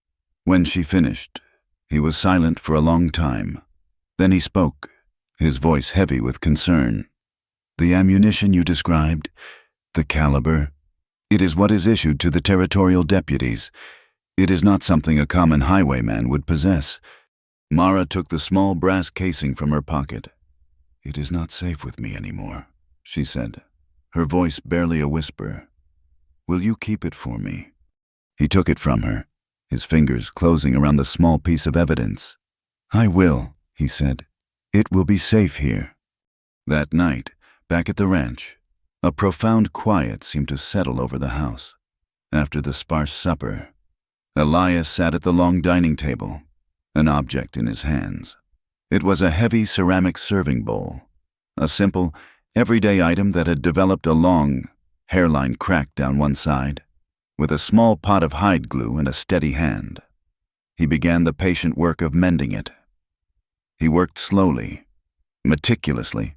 When she finished, he was silent for a long time. Then he spoke, his voice heavy with concern. "The ammunition you described, the caliber, it is what is issued to the territorial deputies. It is not something a common highwayman would possess." Mara took the small brass casing from her pocket. "It is not safe with me anymore," she said, her voice barely a whisper. "Will you keep it for me?" He took it from her, his fingers closing around the small piece of evidence. "I will," he said. "It will be safe here." That night, back at the ranch, a profound quiet seemed to settle over the house. After the sparse supper, Elias sat at the long dining table, an object in his hands. It was a heavy ceramic serving bowl, a simple, everyday item that had developed a long, hairline crack down one side, with a small pot of hide glue and a steady hand. He began the patient work of mending it. He worked slowly, meticulously,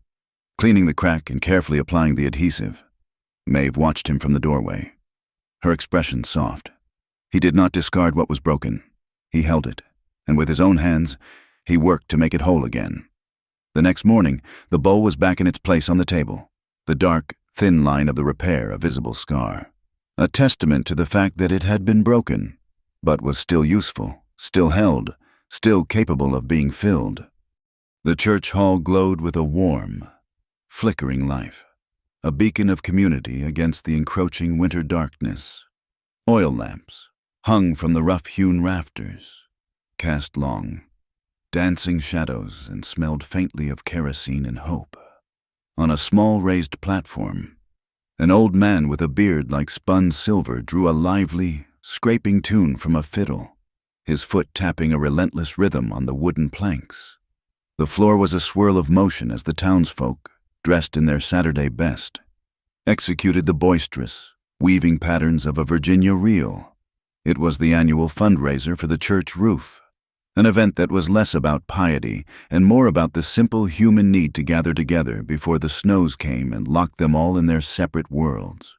cleaning the crack and carefully applying the adhesive. Maeve watched him from the doorway, her expression soft. He did not discard what was broken. He held it, and with his own hands, he worked to make it whole again. The next morning, the bowl was back in its place on the table, the dark, thin line of the repair a visible scar, a testament to the fact that it had been broken, but was still useful, still held, still capable of being filled. The church hall glowed with a warm, flickering life, a beacon of community against the encroaching winter darkness. Oil lamps hung from the rough-hewn rafters, cast long, dancing shadows and smelled faintly of kerosene and hope. On a small raised platform, an old man with a beard like spun silver drew a lively, scraping tune from a fiddle, his foot tapping a relentless rhythm on the wooden planks. The floor was a swirl of motion as the townsfolk, dressed in their Saturday best, executed the boisterous, weaving patterns of a Virginia reel. It was the annual fundraiser for the church roof, an event that was less about piety and more about the simple human need to gather together before the snows came and locked them all in their separate worlds.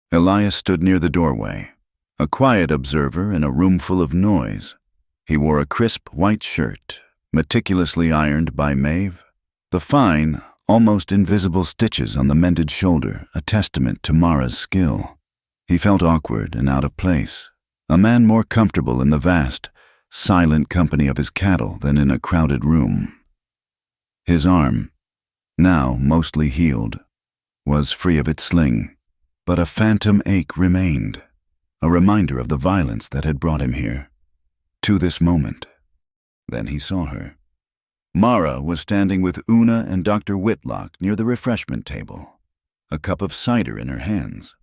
Elias stood near the doorway, a quiet observer in a room full of noise. He wore a crisp white shirt, meticulously ironed by Maeve, the fine, almost invisible stitches on the mended shoulder a testament to Mara's skill. He felt awkward and out of place, a man more comfortable in the vast, silent company of his cattle than in a crowded room. His arm, now mostly healed, was free of its sling, but a phantom ache remained, a reminder of the violence that had brought him here, to this moment. Then he saw her. Mara was standing with Una and Dr. Whitlock near the refreshment table, a cup of cider in her hands.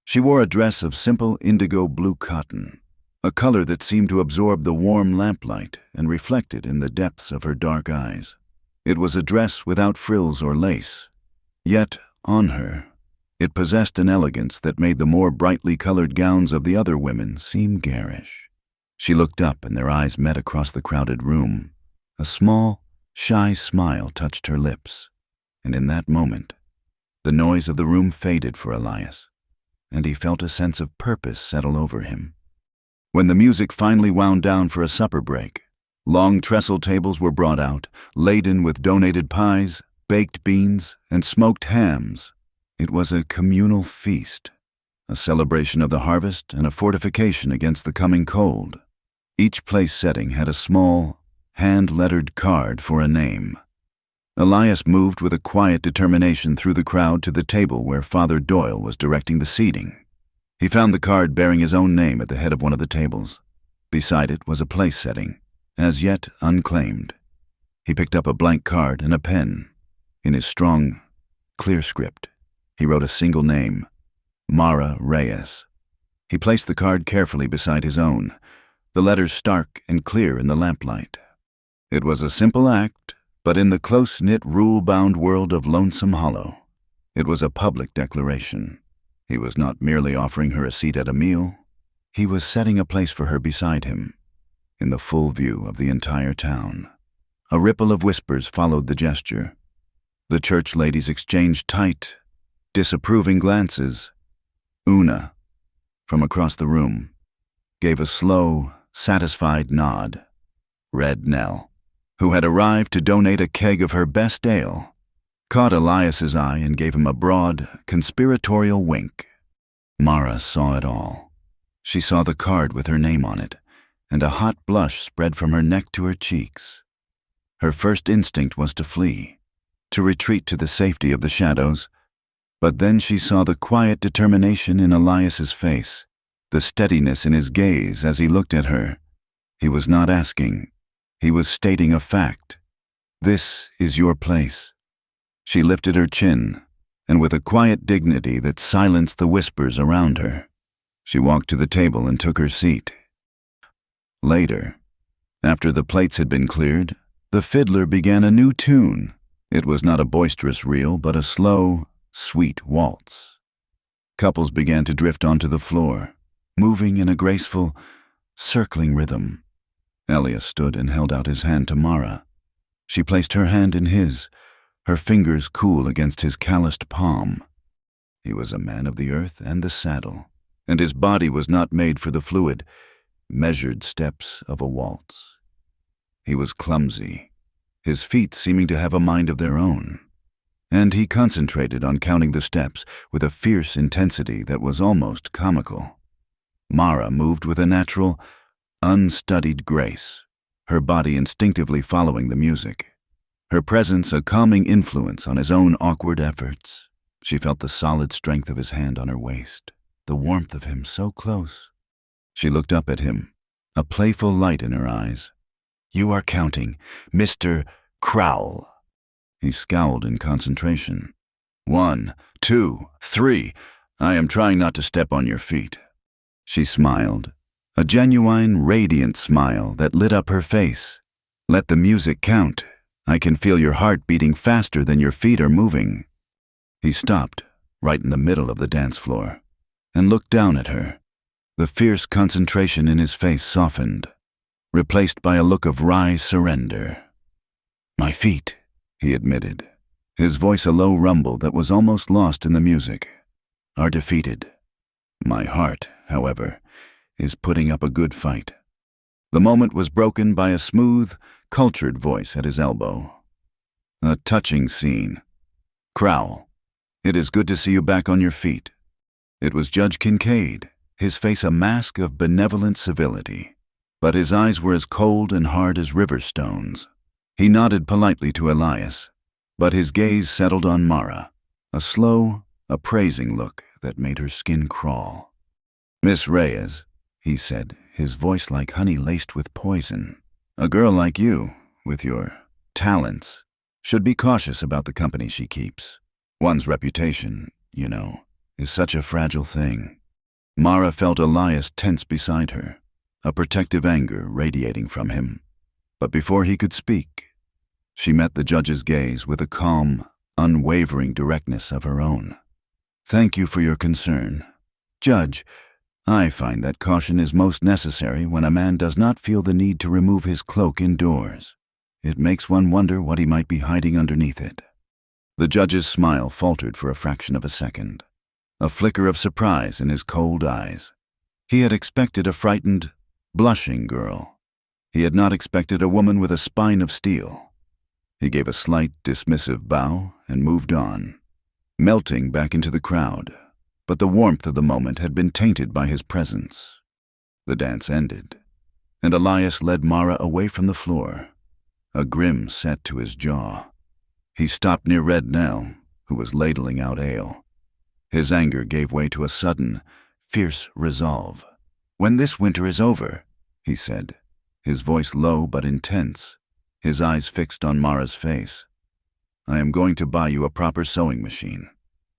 She wore a dress of simple indigo blue cotton, a color that seemed to absorb the warm lamplight and reflect it in the depths of her dark eyes. It was a dress without frills or lace, yet on her, it possessed an elegance that made the more brightly colored gowns of the other women seem garish. She looked up and their eyes met across the crowded room. A small, shy smile touched her lips, and in that moment, the noise of the room faded for Elias, and he felt a sense of purpose settle over him. When the music finally wound down for a supper break, long trestle tables were brought out, laden with donated pies, baked beans, and smoked hams. It was a communal feast, a celebration of the harvest and a fortification against the coming cold. Each place setting had a small, hand-lettered card for a name. Elias moved with a quiet determination through the crowd to the table where Father Doyle was directing the seating. He found the card bearing his own name at the head of one of the tables. Beside it was a place setting, as yet unclaimed. He picked up a blank card and a pen. In his strong, clear script, he wrote a single name, Mara Reyes. He placed the card carefully beside his own, the letters stark and clear in the lamplight. It was a simple act, but in the close-knit, rule-bound world of Lonesome Hollow, it was a public declaration. He was not merely offering her a seat at a meal. He was setting a place for her beside him, in the full view of the entire town. A ripple of whispers followed the gesture. The church ladies exchanged tight, disapproving glances. Una, from across the room, gave a slow, satisfied nod. Red Nell, who had arrived to donate a keg of her best ale, caught Elias's eye and gave him a broad, conspiratorial wink. Mara saw it all. She saw the card with her name on it, and a hot blush spread from her neck to her cheeks. Her first instinct was to flee, to retreat to the safety of the shadows, but then she saw the quiet determination in Elias's face, the steadiness in his gaze as he looked at her. He was not asking. He was stating a fact. This is your place. She lifted her chin, and with a quiet dignity that silenced the whispers around her, she walked to the table and took her seat. Later, after the plates had been cleared, the fiddler began a new tune. It was not a boisterous reel, but a slow, sweet waltz. Couples began to drift onto the floor, moving in a graceful, circling rhythm. Elias stood and held out his hand to Mara. She placed her hand in his, her fingers cool against his calloused palm. He was a man of the earth and the saddle, and his body was not made for the fluid, measured steps of a waltz. He was clumsy, his feet seeming to have a mind of their own, and he concentrated on counting the steps with a fierce intensity that was almost comical. Mara moved with a natural, unstudied grace, her body instinctively following the music, her presence a calming influence on his own awkward efforts. She felt the solid strength of his hand on her waist, the warmth of him so close. She looked up at him, a playful light in her eyes. "You are counting, Mr. Crowell." He scowled in concentration. 1, 2, 3. I am trying not to step on your feet." She smiled, a genuine, radiant smile that lit up her face. Let the music count. I can feel your heart beating faster than your feet are moving. He stopped, right in the middle of the dance floor, and looked down at her. The fierce concentration in his face softened, replaced by a look of wry surrender. My feet, he admitted, his voice a low rumble that was almost lost in the music, are defeated. My heart, however, is putting up a good fight. The moment was broken by a smooth, cultured voice at his elbow. A touching scene. Crowell, it is good to see you back on your feet. It was Judge Kincaid, his face a mask of benevolent civility, but his eyes were as cold and hard as river stones. He nodded politely to Elias, but his gaze settled on Mara, a slow, appraising look that made her skin crawl. Miss Reyes, he said, his voice like honey laced with poison. A girl like you, with your talents, should be cautious about the company she keeps. One's reputation, you know, is such a fragile thing. Mara felt Elias tense beside her, a protective anger radiating from him. But before he could speak, she met the judge's gaze with a calm, unwavering directness of her own. Thank you for your concern. Judge, I find that caution is most necessary when a man does not feel the need to remove his cloak indoors. It makes one wonder what he might be hiding underneath it. The judge's smile faltered for a fraction of a second, a flicker of surprise in his cold eyes. He had expected a frightened, blushing girl. He had not expected a woman with a spine of steel. He gave a slight, dismissive bow and moved on, melting back into the crowd, but the warmth of the moment had been tainted by his presence. The dance ended, and Elias led Mara away from the floor, a grim set to his jaw. He stopped near Red Nell, who was ladling out ale. His anger gave way to a sudden, fierce resolve. When this winter is over, he said, his voice low but intense, his eyes fixed on Mara's face, I am going to buy you a proper sewing machine,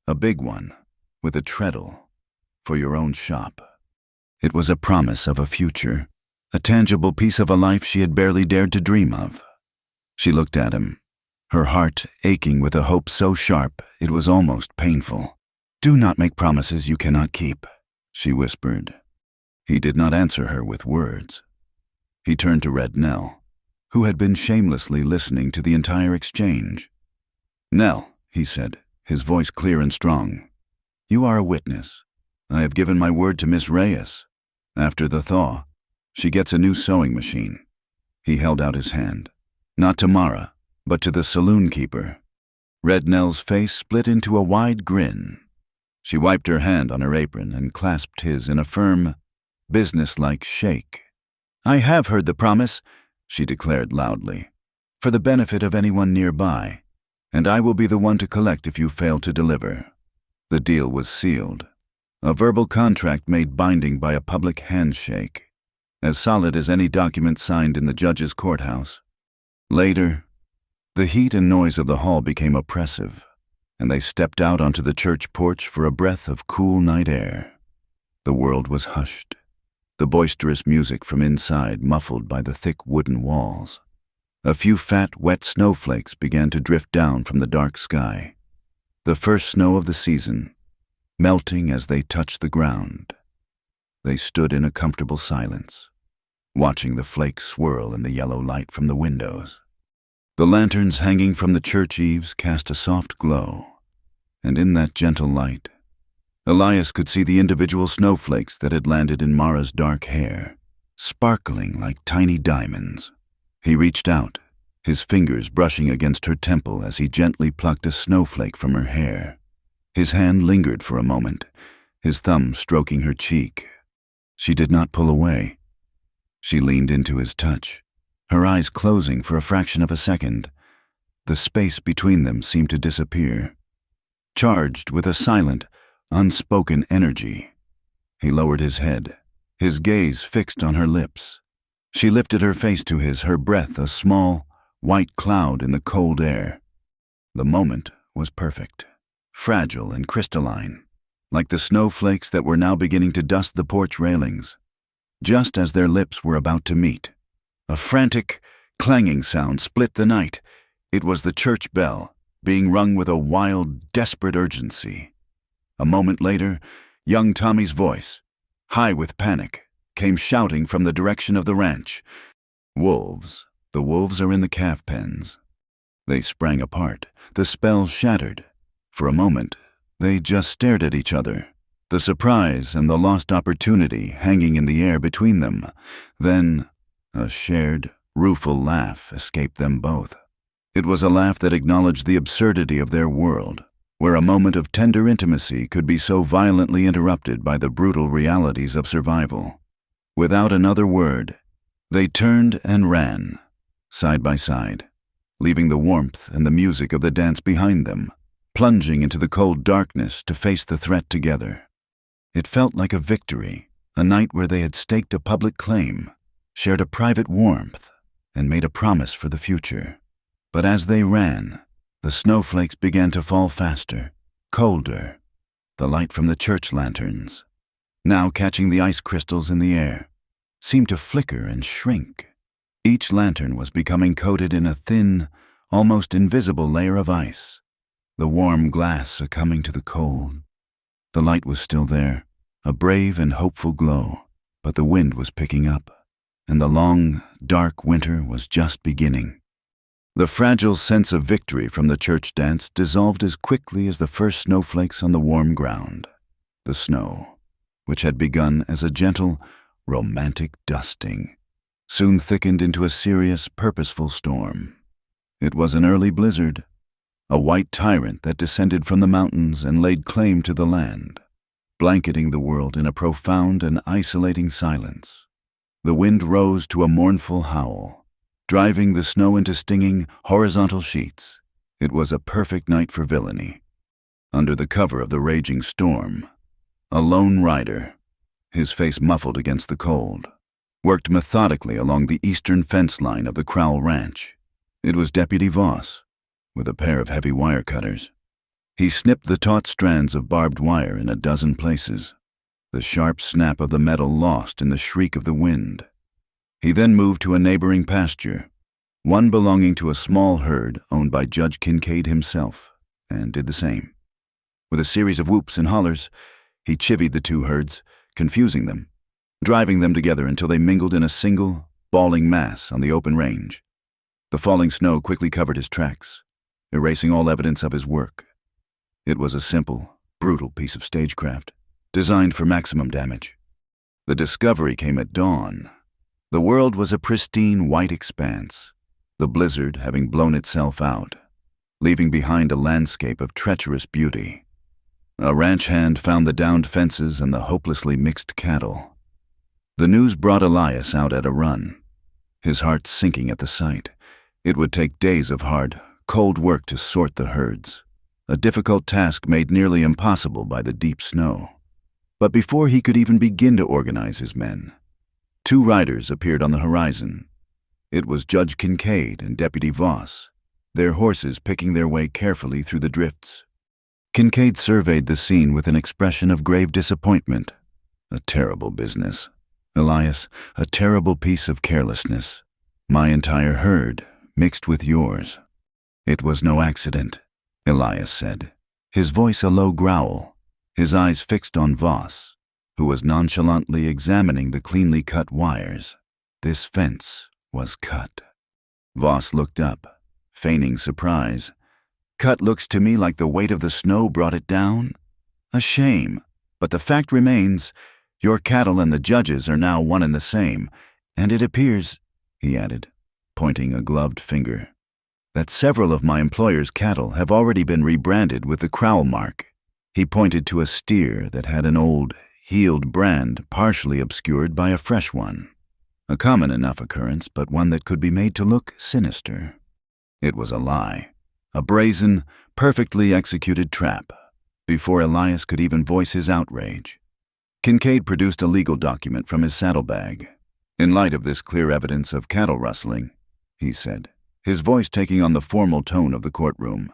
a big one, with a treadle, for your own shop. It was a promise of a future, a tangible piece of a life she had barely dared to dream of. She looked at him, her heart aching with a hope so sharp it was almost painful. Do not make promises you cannot keep, she whispered. He did not answer her with words. He turned to Red Nell, who had been shamelessly listening to the entire exchange. Nell, he said, his voice clear and strong, you are a witness. I have given my word to Miss Reyes. After the thaw, she gets a new sewing machine. He held out his hand, not to Mara, but to the saloon keeper. Red Nell's face split into a wide grin. She wiped her hand on her apron and clasped his in a firm, businesslike shake. I have heard the promise, she declared loudly, for the benefit of anyone nearby, and I will be the one to collect if you fail to deliver. The deal was sealed, a verbal contract made binding by a public handshake, as solid as any document signed in the judge's courthouse. Later, the heat and noise of the hall became oppressive, and they stepped out onto the church porch for a breath of cool night air. The world was hushed, the boisterous music from inside muffled by the thick wooden walls. A few fat, wet snowflakes began to drift down from the dark sky, the first snow of the season, melting as they touched the ground. They stood in a comfortable silence, watching the flakes swirl in the yellow light from the windows. The lanterns hanging from the church eaves cast a soft glow, and in that gentle light, Elias could see the individual snowflakes that had landed in Mara's dark hair, sparkling like tiny diamonds. He reached out, his fingers brushing against her temple as he gently plucked a snowflake from her hair. His hand lingered for a moment, his thumb stroking her cheek. She did not pull away. She leaned into his touch, her eyes closing for a fraction of a second. The space between them seemed to disappear, charged with a silent, unspoken energy. He lowered his head, his gaze fixed on her lips. She lifted her face to his, her breath a small, white cloud in the cold air. The moment was perfect, fragile and crystalline, like the snowflakes that were now beginning to dust the porch railings. Just as their lips were about to meet, a frantic, clanging sound split the night. It was the church bell, being rung with a wild, desperate urgency. A moment later, young Tommy's voice, high with panic, came shouting from the direction of the ranch. "Wolves. The wolves are in the calf pens." They sprang apart, the spell shattered. For a moment, they just stared at each other, the surprise and the lost opportunity hanging in the air between them. Then, a shared, rueful laugh escaped them both. It was a laugh that acknowledged the absurdity of their world, where a moment of tender intimacy could be so violently interrupted by the brutal realities of survival. Without another word, they turned and ran, side by side, leaving the warmth and the music of the dance behind them, plunging into the cold darkness to face the threat together. It felt like a victory, a night where they had staked a public claim, shared a private warmth, and made a promise for the future. But as they ran, the snowflakes began to fall faster, colder. The light from the church lanterns, now catching the ice crystals in the air, seemed to flicker and shrink. Each lantern was becoming coated in a thin, almost invisible layer of ice, the warm glass succumbing to the cold. The light was still there, a brave and hopeful glow, but the wind was picking up, and the long, dark winter was just beginning. The fragile sense of victory from the church dance dissolved as quickly as the first snowflakes on the warm ground. The snow, which had begun as a gentle, romantic dusting, soon thickened into a serious, purposeful storm. It was an early blizzard, a white tyrant that descended from the mountains and laid claim to the land, blanketing the world in a profound and isolating silence. The wind rose to a mournful howl, driving the snow into stinging, horizontal sheets. It was a perfect night for villainy. Under the cover of the raging storm, a lone rider, his face muffled against the cold, worked methodically along the eastern fence line of the Crowell Ranch. It was Deputy Voss, with a pair of heavy wire cutters. He snipped the taut strands of barbed wire in a dozen places, the sharp snap of the metal lost in the shriek of the wind. He then moved to a neighboring pasture, one belonging to a small herd owned by Judge Kincaid himself, and did the same. With a series of whoops and hollers, he chivied the two herds, confusing them, driving them together until they mingled in a single, bawling mass on the open range. The falling snow quickly covered his tracks, erasing all evidence of his work. It was a simple, brutal piece of stagecraft, designed for maximum damage. The discovery came at dawn. The world was a pristine white expanse, the blizzard having blown itself out, leaving behind a landscape of treacherous beauty. A ranch hand found the downed fences and the hopelessly mixed cattle. The news brought Elias out at a run, his heart sinking at the sight. It would take days of hard, cold work to sort the herds, a difficult task made nearly impossible by the deep snow. But before he could even begin to organize his men, two riders appeared on the horizon. It was Judge Kincaid and Deputy Voss, their horses picking their way carefully through the drifts. Kincaid surveyed the scene with an expression of grave disappointment. "A terrible business. Elias, a terrible piece of carelessness. My entire herd, mixed with yours." "It was no accident," Elias said, his voice a low growl, his eyes fixed on Voss, who was nonchalantly examining the cleanly cut wires. "This fence was cut." Voss looked up, feigning surprise. "Cut looks to me like the weight of the snow brought it down. A shame, but the fact remains, your cattle and the judge's are now one and the same, and it appears," he added, pointing a gloved finger, "that several of my employer's cattle have already been rebranded with the Crowell mark." He pointed to a steer that had an old, healed brand partially obscured by a fresh one, a common enough occurrence, but one that could be made to look sinister. It was a lie, a brazen, perfectly executed trap. Before Elias could even voice his outrage, Kincaid produced a legal document from his saddlebag. "In light of this clear evidence of cattle rustling," he said, his voice taking on the formal tone of the courtroom,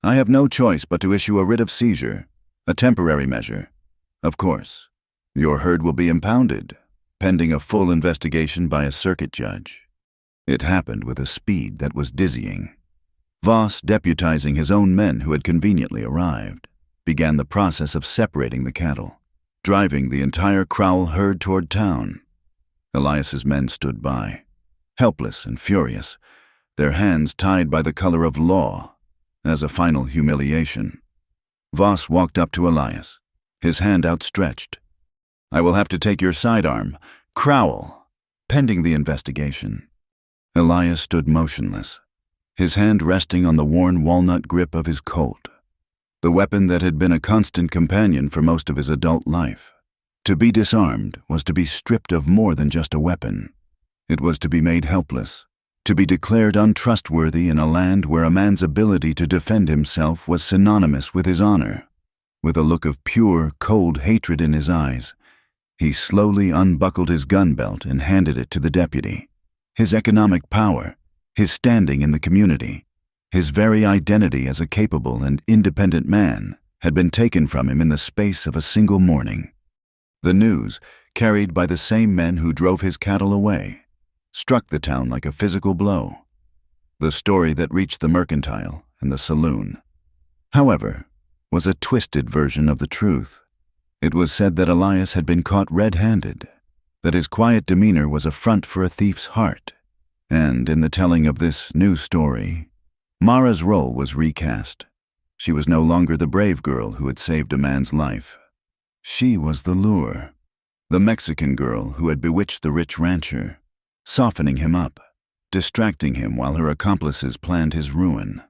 "I have no choice but to issue a writ of seizure, a temporary measure, Of course. Your herd will be impounded, pending a full investigation by a circuit judge. It happened with a speed that was dizzying. Voss, deputizing his own men who had conveniently arrived, began the process of separating the cattle, driving the entire Crowell herd toward town. Elias's men stood by, helpless and furious, their hands tied by the color of law, as a final humiliation. Voss walked up to Elias, his hand outstretched. "I will have to take your sidearm, Crowell, pending the investigation." Elias stood motionless, his hand resting on the worn walnut grip of his Colt, the weapon that had been a constant companion for most of his adult life. To be disarmed was to be stripped of more than just a weapon. It was to be made helpless, to be declared untrustworthy in a land where a man's ability to defend himself was synonymous with his honor. With a look of pure, cold hatred in his eyes, he slowly unbuckled his gun belt and handed it to the deputy. His economic power, his standing in the community, his very identity as a capable and independent man had been taken from him in the space of a single morning. The news, carried by the same men who drove his cattle away, struck the town like a physical blow. The story that reached the mercantile and the saloon, however, was a twisted version of the truth. It was said that Elias had been caught red-handed, that his quiet demeanor was a front for a thief's heart, and in the telling of this new story, Mara's role was recast. She was no longer the brave girl who had saved a man's life. She was the lure, the Mexican girl who had bewitched the rich rancher, softening him up, distracting him while her accomplices planned his ruin.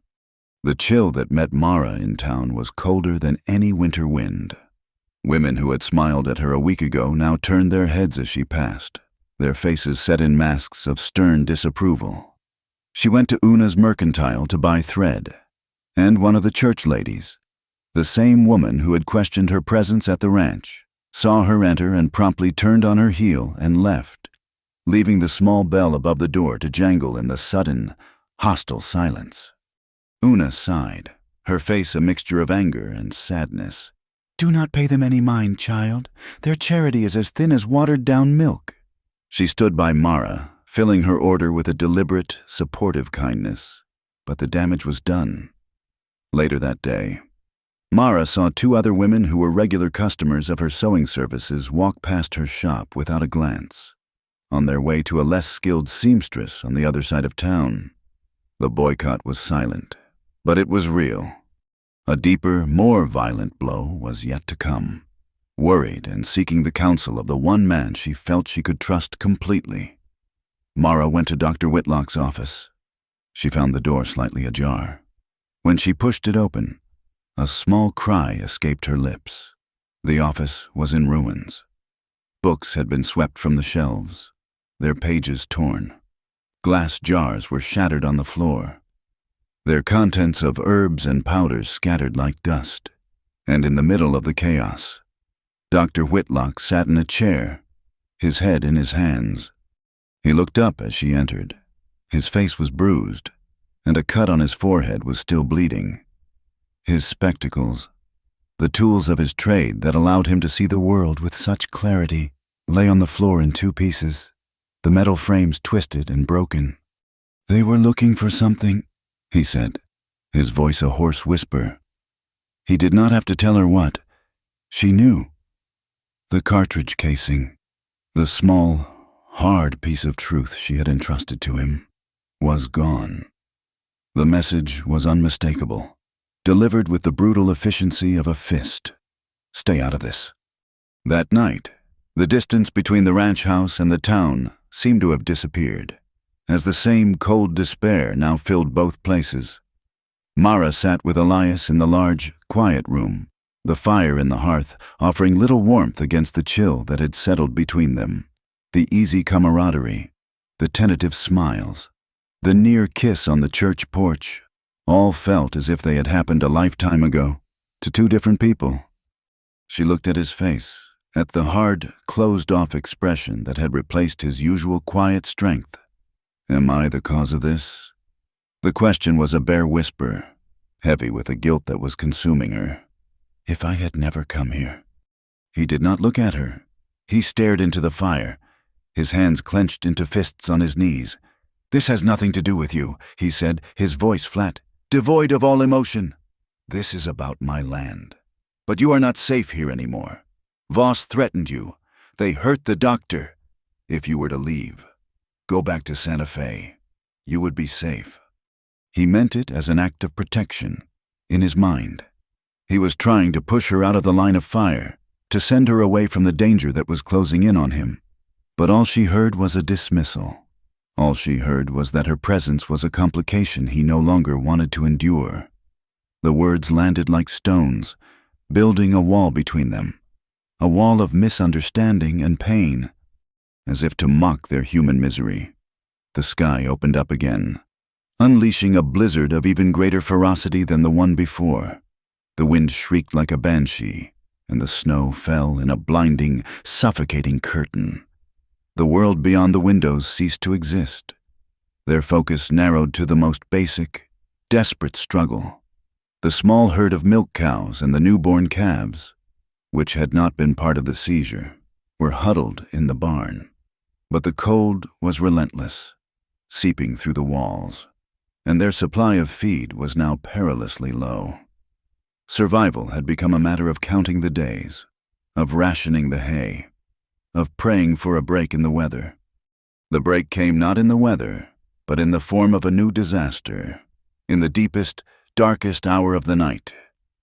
The chill that met Mara in town was colder than any winter wind. Women who had smiled at her a week ago now turned their heads as she passed, their faces set in masks of stern disapproval. She went to Una's mercantile to buy thread, and one of the church ladies, the same woman who had questioned her presence at the ranch, saw her enter and promptly turned on her heel and left, leaving the small bell above the door to jangle in the sudden, hostile silence. Una sighed, her face a mixture of anger and sadness. "Do not pay them any mind, child. Their charity is as thin as watered-down milk." She stood by Mara, filling her order with a deliberate, supportive kindness, but the damage was done. Later that day, Mara saw two other women who were regular customers of her sewing services walk past her shop without a glance, on their way to a less skilled seamstress on the other side of town. The boycott was silent, but it was real. A deeper, more violent blow was yet to come. Worried and seeking the counsel of the one man she felt she could trust completely, Mara went to Dr. Whitlock's office. She found the door slightly ajar. When she pushed it open, a small cry escaped her lips. The office was in ruins. Books had been swept from the shelves, their pages torn. Glass jars were shattered on the floor, their contents of herbs and powders scattered like dust. And in the middle of the chaos, Dr. Whitlock sat in a chair, his head in his hands. He looked up as she entered. His face was bruised, and a cut on his forehead was still bleeding. His spectacles, the tools of his trade that allowed him to see the world with such clarity, lay on the floor in two pieces, the metal frames twisted and broken. "They were looking for something," he said, his voice a hoarse whisper. He did not have to tell her what. She knew. The cartridge casing, the small, hard piece of truth she had entrusted to him, was gone. The message was unmistakable, delivered with the brutal efficiency of a fist. "Stay out of this." That night, the distance between the ranch house and the town seemed to have disappeared, as the same cold despair now filled both places. Mara sat with Elias in the large, quiet room, the fire in the hearth offering little warmth against the chill that had settled between them. The easy camaraderie, the tentative smiles, the near kiss on the church porch, all felt as if they had happened a lifetime ago, to two different people. She looked at his face, at the hard, closed-off expression that had replaced his usual quiet strength. Am I the cause of this? The question was a bare whisper, heavy with the guilt that was consuming her. If I had never come here, He did not look at her. He stared into the fire, his hands clenched into fists on his knees. "This has nothing to do with you," he said, his voice flat, devoid of all emotion. "This is about my land. But you are not safe here anymore. Voss threatened you. They hurt the doctor. If you were to leave, go back to Santa Fe, you would be safe." He meant it as an act of protection, in his mind. He was trying to push her out of the line of fire, to send her away from the danger that was closing in on him. But all she heard was a dismissal. All she heard was that her presence was a complication he no longer wanted to endure. The words landed like stones, building a wall between them, a wall of misunderstanding and pain, as if to mock their human misery. The sky opened up again, unleashing a blizzard of even greater ferocity than the one before. The wind shrieked like a banshee, and the snow fell in a blinding, suffocating curtain. The world beyond the windows ceased to exist. Their focus narrowed to the most basic, desperate struggle. The small herd of milk cows and the newborn calves, which had not been part of the seizure, were huddled in the barn. But the cold was relentless, seeping through the walls, and their supply of feed was now perilously low. Survival had become a matter of counting the days, of rationing the hay, of praying for a break in the weather. The break came not in the weather, but in the form of a new disaster. In the deepest, darkest hour of the night,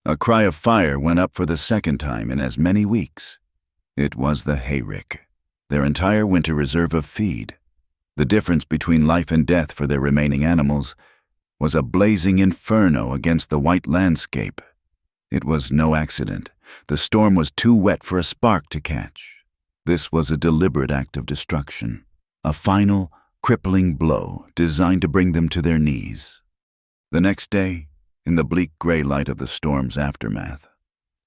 a cry of fire went up for the second time in as many weeks. It was the hayrick, their entire winter reserve of feed. The difference between life and death for their remaining animals was a blazing inferno against the white landscape. It was no accident. The storm was too wet for a spark to catch. This was a deliberate act of destruction, a final, crippling blow designed to bring them to their knees. The next day, in the bleak gray light of the storm's aftermath,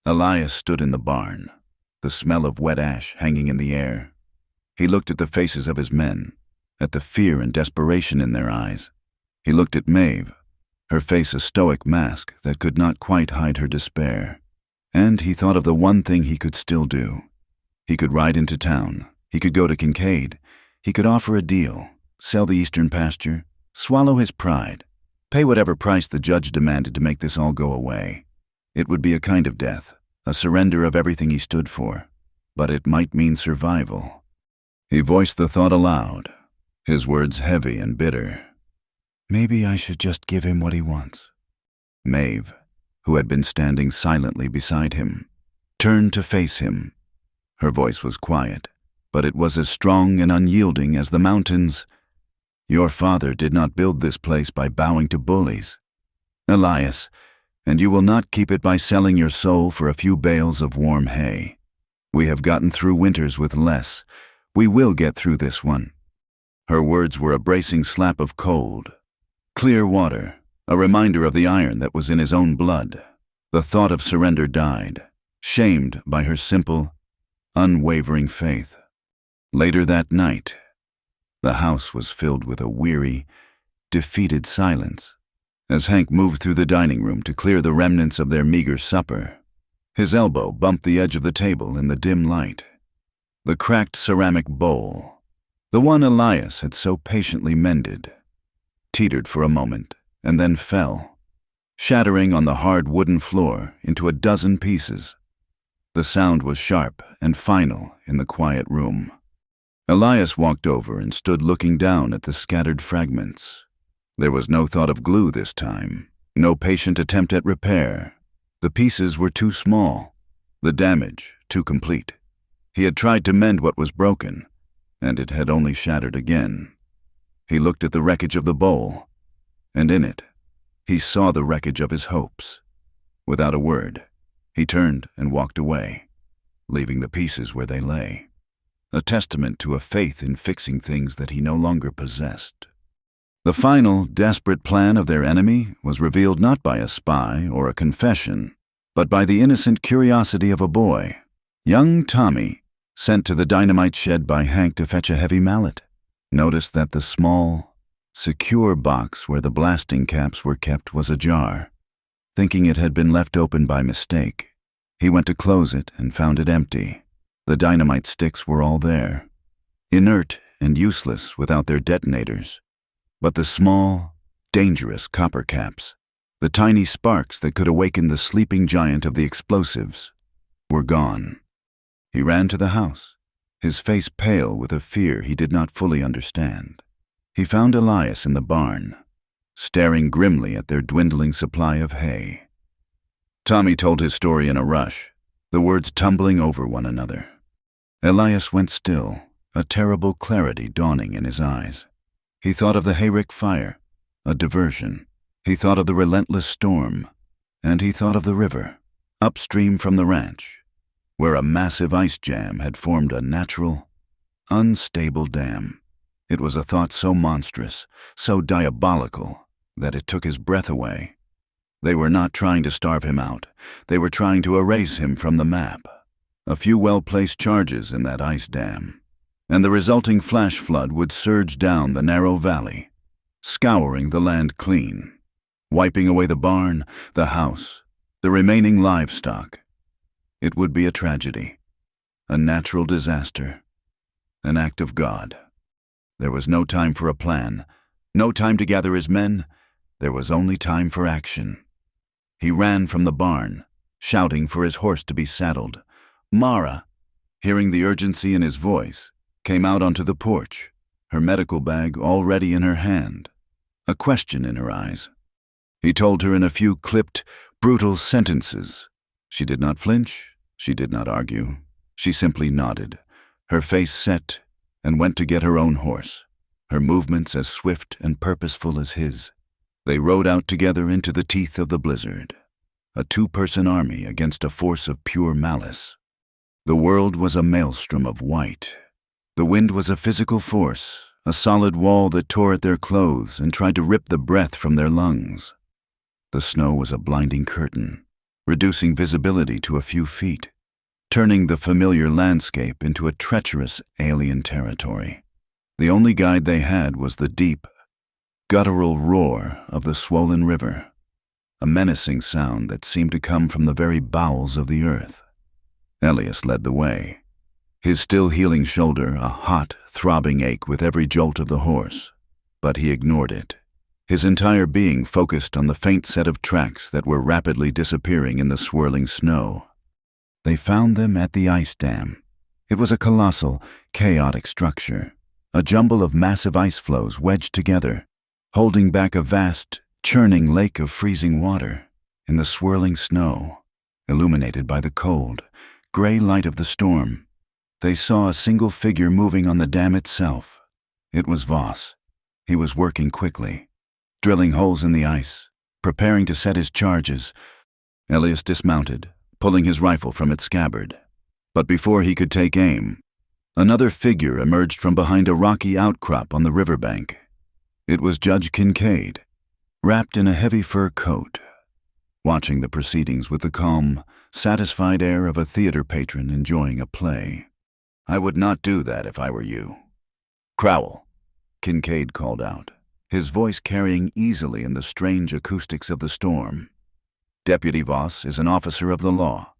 Elias stood in the barn, the smell of wet ash hanging in the air. He looked at the faces of his men, at the fear and desperation in their eyes. He looked at Maeve, her face a stoic mask that could not quite hide her despair. And he thought of the one thing he could still do. He could ride into town. He could go to Kincaid. He could offer a deal, sell the eastern pasture, swallow his pride, pay whatever price the judge demanded to make this all go away. It would be a kind of death, a surrender of everything he stood for, but it might mean survival. He voiced the thought aloud, his words heavy and bitter. Maybe I should just give him what he wants. Maeve, who had been standing silently beside him, turned to face him. Her voice was quiet, but it was as strong and unyielding as the mountains. "Your father did not build this place by bowing to bullies, Elias, and you will not keep it by selling your soul for a few bales of warm hay. We have gotten through winters with less. We will get through this one." Her words were a bracing slap of cold, clear water, a reminder of the iron that was in his own blood. The thought of surrender died, shamed by her simple, unwavering faith. Later that night, the house was filled with a weary, defeated silence. As Hank moved through the dining room to clear the remnants of their meager supper, his elbow bumped the edge of the table in the dim light. The cracked ceramic bowl, the one Elias had so patiently mended, teetered for a moment and then fell, shattering on the hard wooden floor into a dozen pieces. The sound was sharp and final in the quiet room. Elias walked over and stood looking down at the scattered fragments. There was no thought of glue this time, no patient attempt at repair. The pieces were too small, the damage too complete. He had tried to mend what was broken, and it had only shattered again. He looked at the wreckage of the bowl, and in it, he saw the wreckage of his hopes. Without a word, he turned and walked away, leaving the pieces where they lay, a testament to a faith in fixing things that he no longer possessed. The final, desperate plan of their enemy was revealed not by a spy or a confession, but by the innocent curiosity of a boy, young Tommy, sent to the dynamite shed by Hank to fetch a heavy mallet. Noticed that the small, secure box where the blasting caps were kept was ajar. Thinking it had been left open by mistake, He went to close it and found it empty. The dynamite sticks were all there, inert and useless without their detonators. But the small, dangerous copper caps, the tiny sparks that could awaken the sleeping giant of the explosives, were gone. He ran to the house, his face pale with a fear he did not fully understand. He found Elias in the barn, staring grimly at their dwindling supply of hay. Tommy told his story in a rush, the words tumbling over one another. Elias went still, a terrible clarity dawning in his eyes. He thought of the hayrick fire, a diversion. He thought of the relentless storm, and he thought of the river, upstream from the ranch, where a massive ice jam had formed a natural, unstable dam. It was a thought so monstrous, so diabolical, that it took his breath away. They were not trying to starve him out. They were trying to erase him from the map. A few well-placed charges in that ice dam, and the resulting flash flood would surge down the narrow valley, scouring the land clean, wiping away the barn, the house, the remaining livestock. It would be a tragedy, a natural disaster, an act of God. There was no time for a plan, no time to gather his men. There was only time for action. He ran from the barn, shouting for his horse to be saddled. Mara, hearing the urgency in his voice, came out onto the porch, her medical bag already in her hand, a question in her eyes. He told her in a few clipped, brutal sentences. She did not flinch, she did not argue. She simply nodded, her face set, and went to get her own horse, her movements as swift and purposeful as his. They rode out together into the teeth of the blizzard, a two-person army against a force of pure malice. The world was a maelstrom of white. The wind was a physical force, a solid wall that tore at their clothes and tried to rip the breath from their lungs. The snow was a blinding curtain, reducing visibility to a few feet, turning the familiar landscape into a treacherous alien territory. The only guide they had was the deep, guttural roar of the swollen river, a menacing sound that seemed to come from the very bowels of the earth. Elias led the way, his still healing shoulder a hot, throbbing ache with every jolt of the horse, but he ignored it. His entire being focused on the faint set of tracks that were rapidly disappearing in the swirling snow. They found them at the ice dam. It was a colossal, chaotic structure, a jumble of massive ice floes wedged together, holding back a vast, churning lake of freezing water. In the swirling snow, illuminated by the cold, gray light of the storm, they saw a single figure moving on the dam itself. It was Voss. He was working quickly, drilling holes in the ice, preparing to set his charges. Elias dismounted, pulling his rifle from its scabbard. But before he could take aim, another figure emerged from behind a rocky outcrop on the riverbank. It was Judge Kincaid, wrapped in a heavy fur coat, watching the proceedings with the calm, satisfied air of a theater patron enjoying a play. "I would not do that if I were you." "Crowell," Kincaid called out, his voice carrying easily in the strange acoustics of the storm. "Deputy Voss is an officer of the law,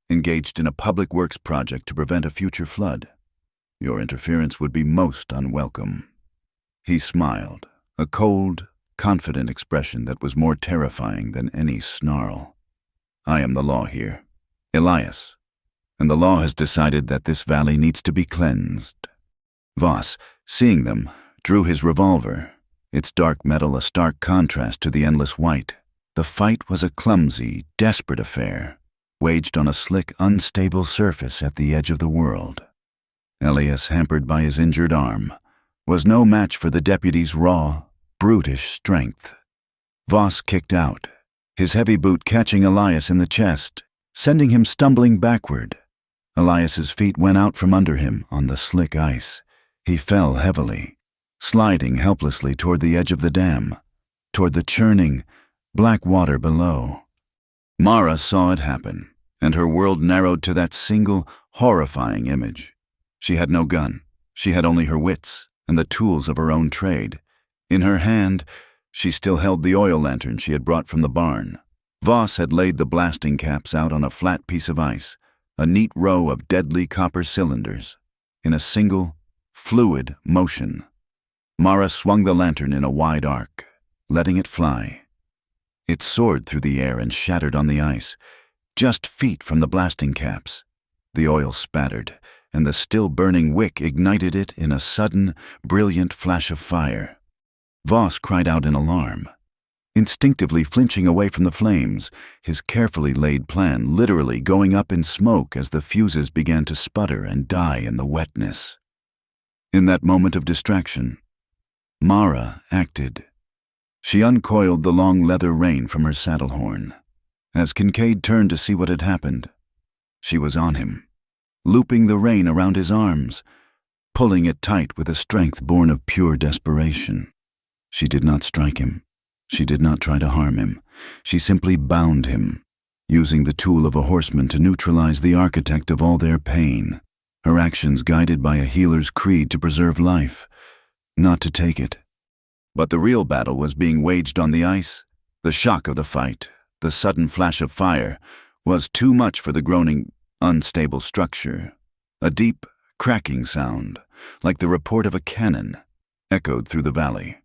engaged in a public works project to prevent a future flood. Your interference would be most unwelcome." He smiled, a cold, confident expression that was more terrifying than any snarl. "I am the law here, Elias, and the law has decided that this valley needs to be cleansed." Voss, seeing them, drew his revolver, its dark metal a stark contrast to the endless white. The fight was a clumsy, desperate affair, waged on a slick, unstable surface at the edge of the world. Elias, hampered by his injured arm, was no match for the deputy's raw, brutish strength. Voss kicked out, his heavy boot catching Elias in the chest, sending him stumbling backward. Elias's feet went out from under him on the slick ice. He fell heavily, sliding helplessly toward the edge of the dam, toward the churning, black water below. Mara saw it happen, and her world narrowed to that single, horrifying image. She had no gun. She had only her wits and the tools of her own trade. In her hand, she still held the oil lantern she had brought from the barn. Voss had laid the blasting caps out on a flat piece of ice, a neat row of deadly copper cylinders, in a single, fluid motion. Mara swung the lantern in a wide arc, letting it fly. It soared through the air and shattered on the ice, just feet from the blasting caps. The oil spattered, and the still-burning wick ignited it in a sudden, brilliant flash of fire. Voss cried out in alarm. Instinctively flinching away from the flames, his carefully laid plan literally going up in smoke as the fuses began to sputter and die in the wetness. In that moment of distraction, Mara acted. She uncoiled the long leather rein from her saddle horn. As Kincaid turned to see what had happened, she was on him, looping the rein around his arms, pulling it tight with a strength born of pure desperation. She did not strike him. She did not try to harm him. She simply bound him, using the tool of a horseman to neutralize the architect of all their pain, her actions guided by a healer's creed to preserve life, not to take it. But the real battle was being waged on the ice. The shock of the fight, the sudden flash of fire, was too much for the groaning, unstable structure. A deep, cracking sound, like the report of a cannon, echoed through the valley.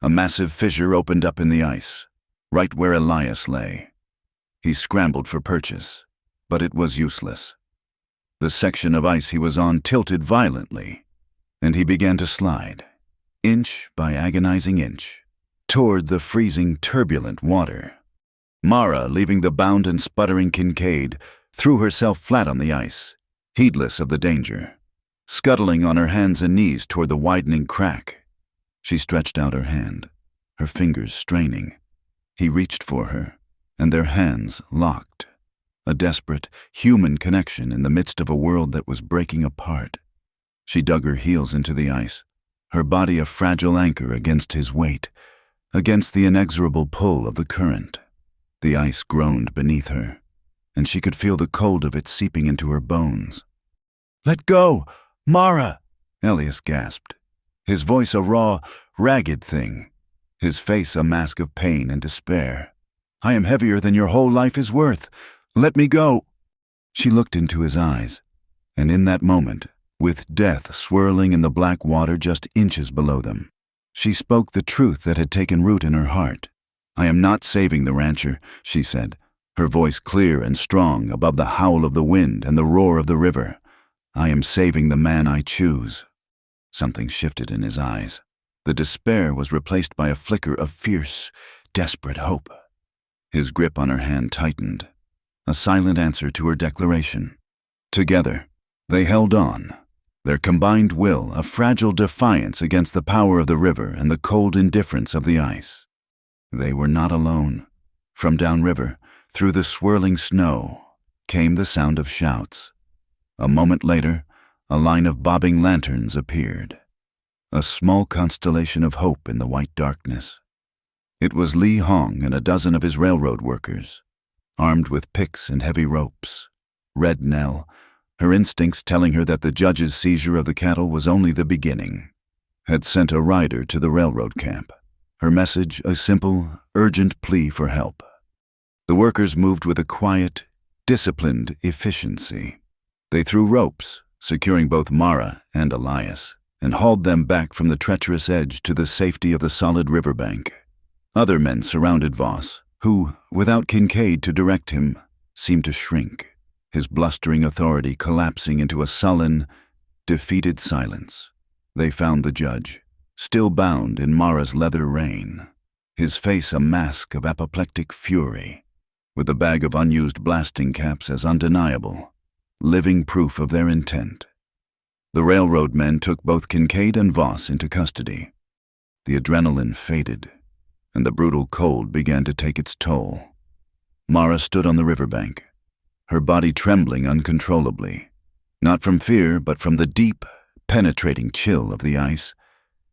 A massive fissure opened up in the ice, right where Elias lay. He scrambled for purchase, but it was useless. The section of ice he was on tilted violently, and he began to slide, inch by agonizing inch, toward the freezing, turbulent water. Mara, leaving the bound and sputtering Kincaid, threw herself flat on the ice, heedless of the danger, scuttling on her hands and knees toward the widening crack. She stretched out her hand, her fingers straining. He reached for her, and their hands locked. A desperate, human connection in the midst of a world that was breaking apart. She dug her heels into the ice, her body a fragile anchor against his weight, against the inexorable pull of the current. The ice groaned beneath her, and she could feel the cold of it seeping into her bones. "Let go! Mara!" Elias gasped, his voice a raw, ragged thing, his face a mask of pain and despair. "I am heavier than your whole life is worth. Let me go." She looked into his eyes, and in that moment, with death swirling in the black water just inches below them, she spoke the truth that had taken root in her heart. "I am not saving the rancher," she said, her voice clear and strong above the howl of the wind and the roar of the river. "I am saving the man I choose." Something shifted in his eyes. The despair was replaced by a flicker of fierce, desperate hope. His grip on her hand tightened, a silent answer to her declaration. Together, they held on, their combined will a fragile defiance against the power of the river and the cold indifference of the ice. They were not alone. From downriver, through the swirling snow, came the sound of shouts. A moment later, a line of bobbing lanterns appeared, a small constellation of hope in the white darkness. It was Li Hong and a dozen of his railroad workers, armed with picks and heavy ropes. Red Nell, her instincts telling her that the judge's seizure of the cattle was only the beginning, had sent a rider to the railroad camp, her message a simple, urgent plea for help. The workers moved with a quiet, disciplined efficiency. They threw ropes, securing both Mara and Elias, and hauled them back from the treacherous edge to the safety of the solid riverbank. Other men surrounded Voss, who, without Kincaid to direct him, seemed to shrink, his blustering authority collapsing into a sullen, defeated silence. They found the judge, still bound in Mara's leather rein, his face a mask of apoplectic fury, with the bag of unused blasting caps as undeniable, living proof of their intent. The railroad men took both Kincaid and Voss into custody. The adrenaline faded, and the brutal cold began to take its toll. Mara stood on the riverbank, her body trembling uncontrollably, not from fear but from the deep, penetrating chill of the ice.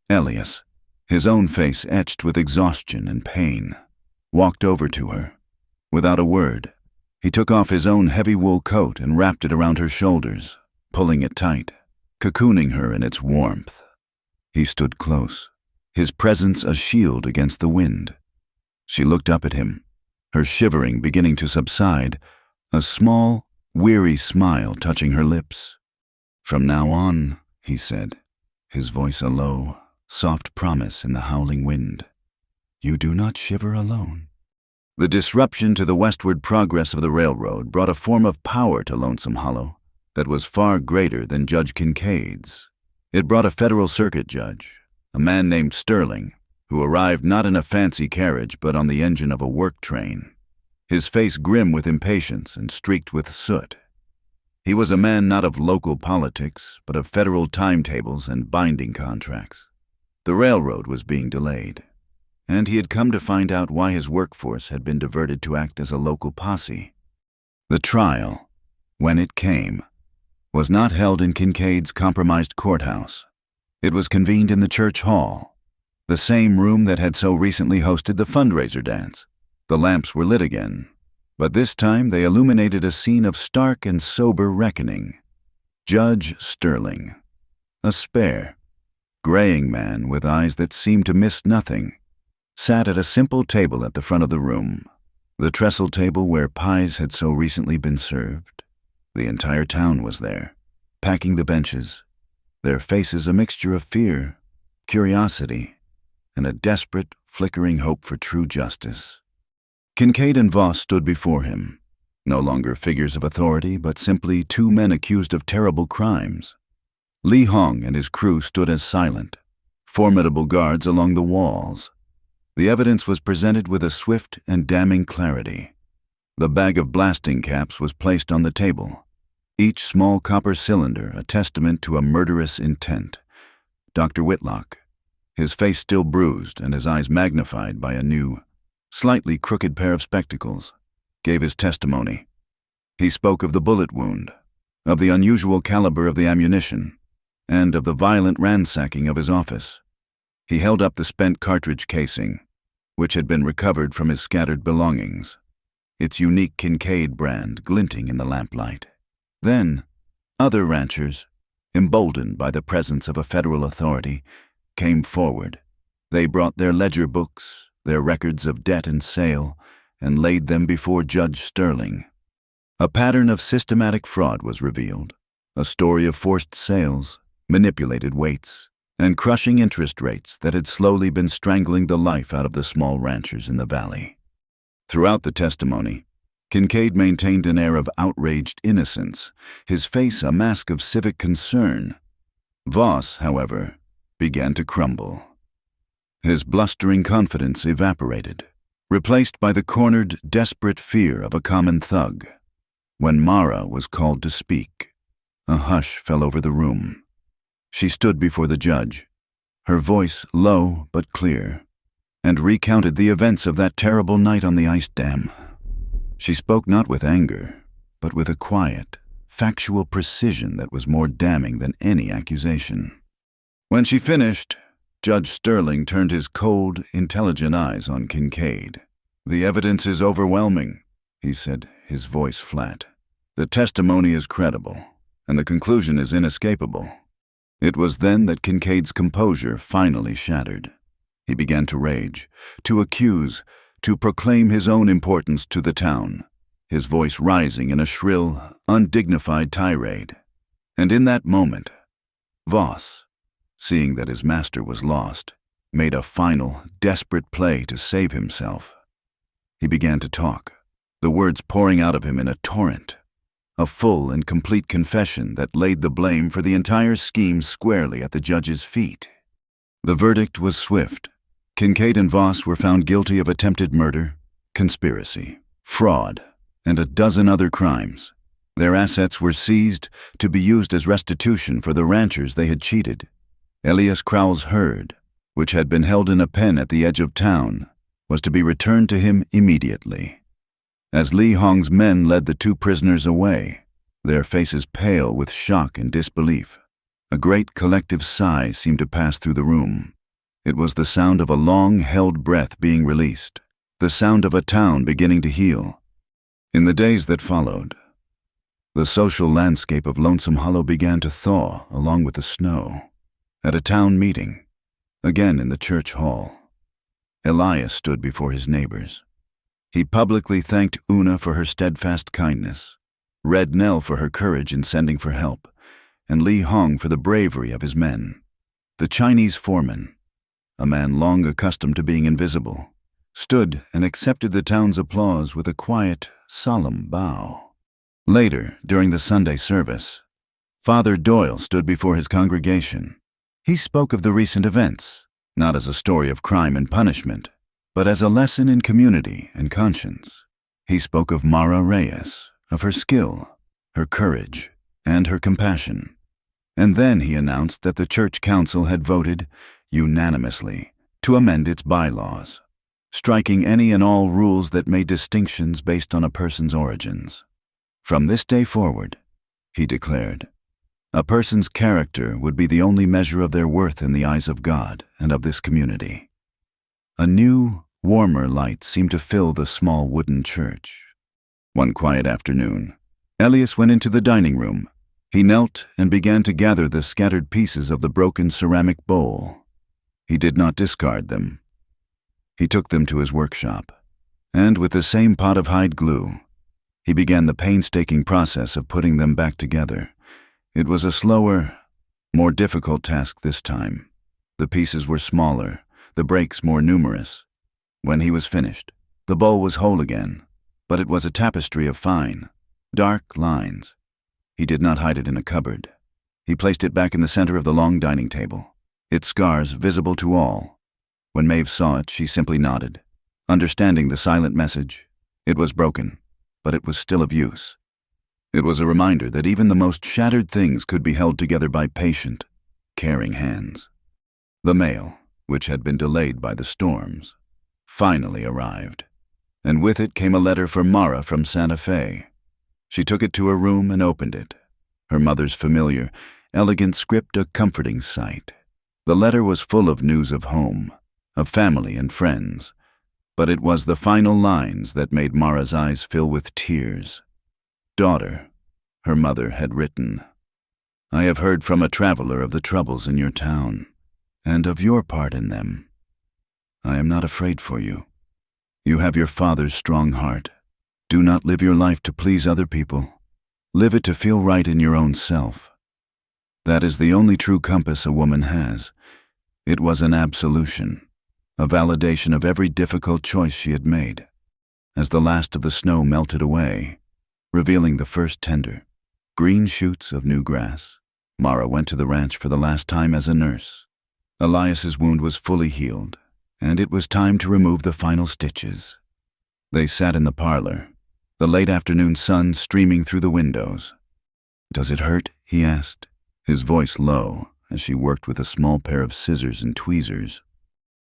Elias, his own face etched with exhaustion and pain, walked over to her. Without a word, he took off his own heavy wool coat and wrapped it around her shoulders, pulling it tight, cocooning her in its warmth. He stood close, his presence a shield against the wind. She looked up at him, her shivering beginning to subside, a small, weary smile touching her lips. "From now on," he said, his voice a low, soft promise in the howling wind, "you do not shiver alone." The disruption to the westward progress of the railroad brought a form of power to Lonesome Hollow that was far greater than Judge Kincaid's. It brought a federal circuit judge, a man named Sterling, who arrived not in a fancy carriage but on the engine of a work train, his face grim with impatience and streaked with soot. He was a man not of local politics, but of federal timetables and binding contracts. The railroad was being delayed, and he had come to find out why his workforce had been diverted to act as a local posse. The trial, when it came, was not held in Kincaid's compromised courthouse. It was convened in the church hall, the same room that had so recently hosted the fundraiser dance. The lamps were lit again, but this time they illuminated a scene of stark and sober reckoning. Judge Sterling, a spare, graying man with eyes that seemed to miss nothing, sat at a simple table at the front of the room, the trestle table where pies had so recently been served. The entire town was there, packing the benches, their faces a mixture of fear, curiosity, and a desperate, flickering hope for true justice. Kincaid and Voss stood before him, no longer figures of authority, but simply two men accused of terrible crimes. Li Hong and his crew stood as silent, formidable guards along the walls. The evidence was presented with a swift and damning clarity. The bag of blasting caps was placed on the table, each small copper cylinder a testament to a murderous intent. Dr. Whitlock, his face still bruised and his eyes magnified by a new, slightly crooked pair of spectacles, gave his testimony. He spoke of the bullet wound, of the unusual caliber of the ammunition, and of the violent ransacking of his office. He held up the spent cartridge casing, which had been recovered from his scattered belongings, its unique Kincaid brand glinting in the lamplight. Then, other ranchers, emboldened by the presence of a federal authority, came forward. They brought their ledger books, their records of debt and sale, and laid them before Judge Sterling. A pattern of systematic fraud was revealed, a story of forced sales, manipulated weights, and crushing interest rates that had slowly been strangling the life out of the small ranchers in the valley. Throughout the testimony, Kincaid maintained an air of outraged innocence, his face a mask of civic concern. Voss, however, began to crumble. His blustering confidence evaporated, replaced by the cornered, desperate fear of a common thug. When Mara was called to speak, a hush fell over the room. She stood before the judge, her voice low but clear, and recounted the events of that terrible night on the ice dam. She spoke not with anger, but with a quiet, factual precision that was more damning than any accusation. When she finished, Judge Sterling turned his cold, intelligent eyes on Kincaid. "The evidence is overwhelming," he said, his voice flat. "The testimony is credible, and the conclusion is inescapable." It was then that Kincaid's composure finally shattered. He began to rage, to accuse, to proclaim his own importance to the town, his voice rising in a shrill, undignified tirade. And in that moment, Voss, seeing that his master was lost, made a final, desperate play to save himself. He began to talk, the words pouring out of him in a torrent, a full and complete confession that laid the blame for the entire scheme squarely at the judge's feet. The verdict was swift. Kincaid and Voss were found guilty of attempted murder, conspiracy, fraud, and a dozen other crimes. Their assets were seized to be used as restitution for the ranchers they had cheated. Elias Crowell's herd, which had been held in a pen at the edge of town, was to be returned to him immediately. As Li Hong's men led the two prisoners away, their faces pale with shock and disbelief, a great collective sigh seemed to pass through the room. It was the sound of a long-held breath being released, the sound of a town beginning to heal. In the days that followed, the social landscape of Lonesome Hollow began to thaw along with the snow. At a town meeting, again in the church hall, Elias stood before his neighbors. He publicly thanked Una for her steadfast kindness, Red Nell for her courage in sending for help, and Li Hong for the bravery of his men. The Chinese foreman, a man long accustomed to being invisible, stood and accepted the town's applause with a quiet, solemn bow. Later, during the Sunday service, Father Doyle stood before his congregation. He spoke of the recent events, not as a story of crime and punishment, but as a lesson in community and conscience. He spoke of Mara Reyes, of her skill, her courage, and her compassion. And then he announced that the church council had voted, unanimously, to amend its bylaws, striking any and all rules that made distinctions based on a person's origins. From this day forward, he declared, a person's character would be the only measure of their worth in the eyes of God and of this community. A new, warmer light seemed to fill the small wooden church. One quiet afternoon, Elias went into the dining room. He knelt and began to gather the scattered pieces of the broken ceramic bowl. He did not discard them. He took them to his workshop, and with the same pot of hide glue, he began the painstaking process of putting them back together. It was a slower, more difficult task this time. The pieces were smaller, the breaks more numerous. When he was finished, the bowl was whole again, but it was a tapestry of fine, dark lines. He did not hide it in a cupboard. He placed it back in the center of the long dining table, its scars visible to all. When Maeve saw it, she simply nodded, understanding the silent message. It was broken, but it was still of use. It was a reminder that even the most shattered things could be held together by patient, caring hands. The mail, which had been delayed by the storms, finally arrived, and with it came a letter for Mara from Santa Fe. She took it to her room and opened it. Her mother's familiar, elegant script a comforting sight. The letter was full of news of home, of family and friends, but it was the final lines that made Mara's eyes fill with tears. Daughter, her mother had written, I have heard from a traveler of the troubles in your town, and of your part in them. I am not afraid for you. You have your father's strong heart. Do not live your life to please other people. Live it to feel right in your own self. That is the only true compass a woman has. It was an absolution, a validation of every difficult choice she had made. As the last of the snow melted away, revealing the first tender, green shoots of new grass, Mara went to the ranch for the last time as a nurse. Elias's wound was fully healed, and it was time to remove the final stitches. They sat in the parlor, the late afternoon sun streaming through the windows. Does it hurt? He asked, his voice low, as she worked with a small pair of scissors and tweezers.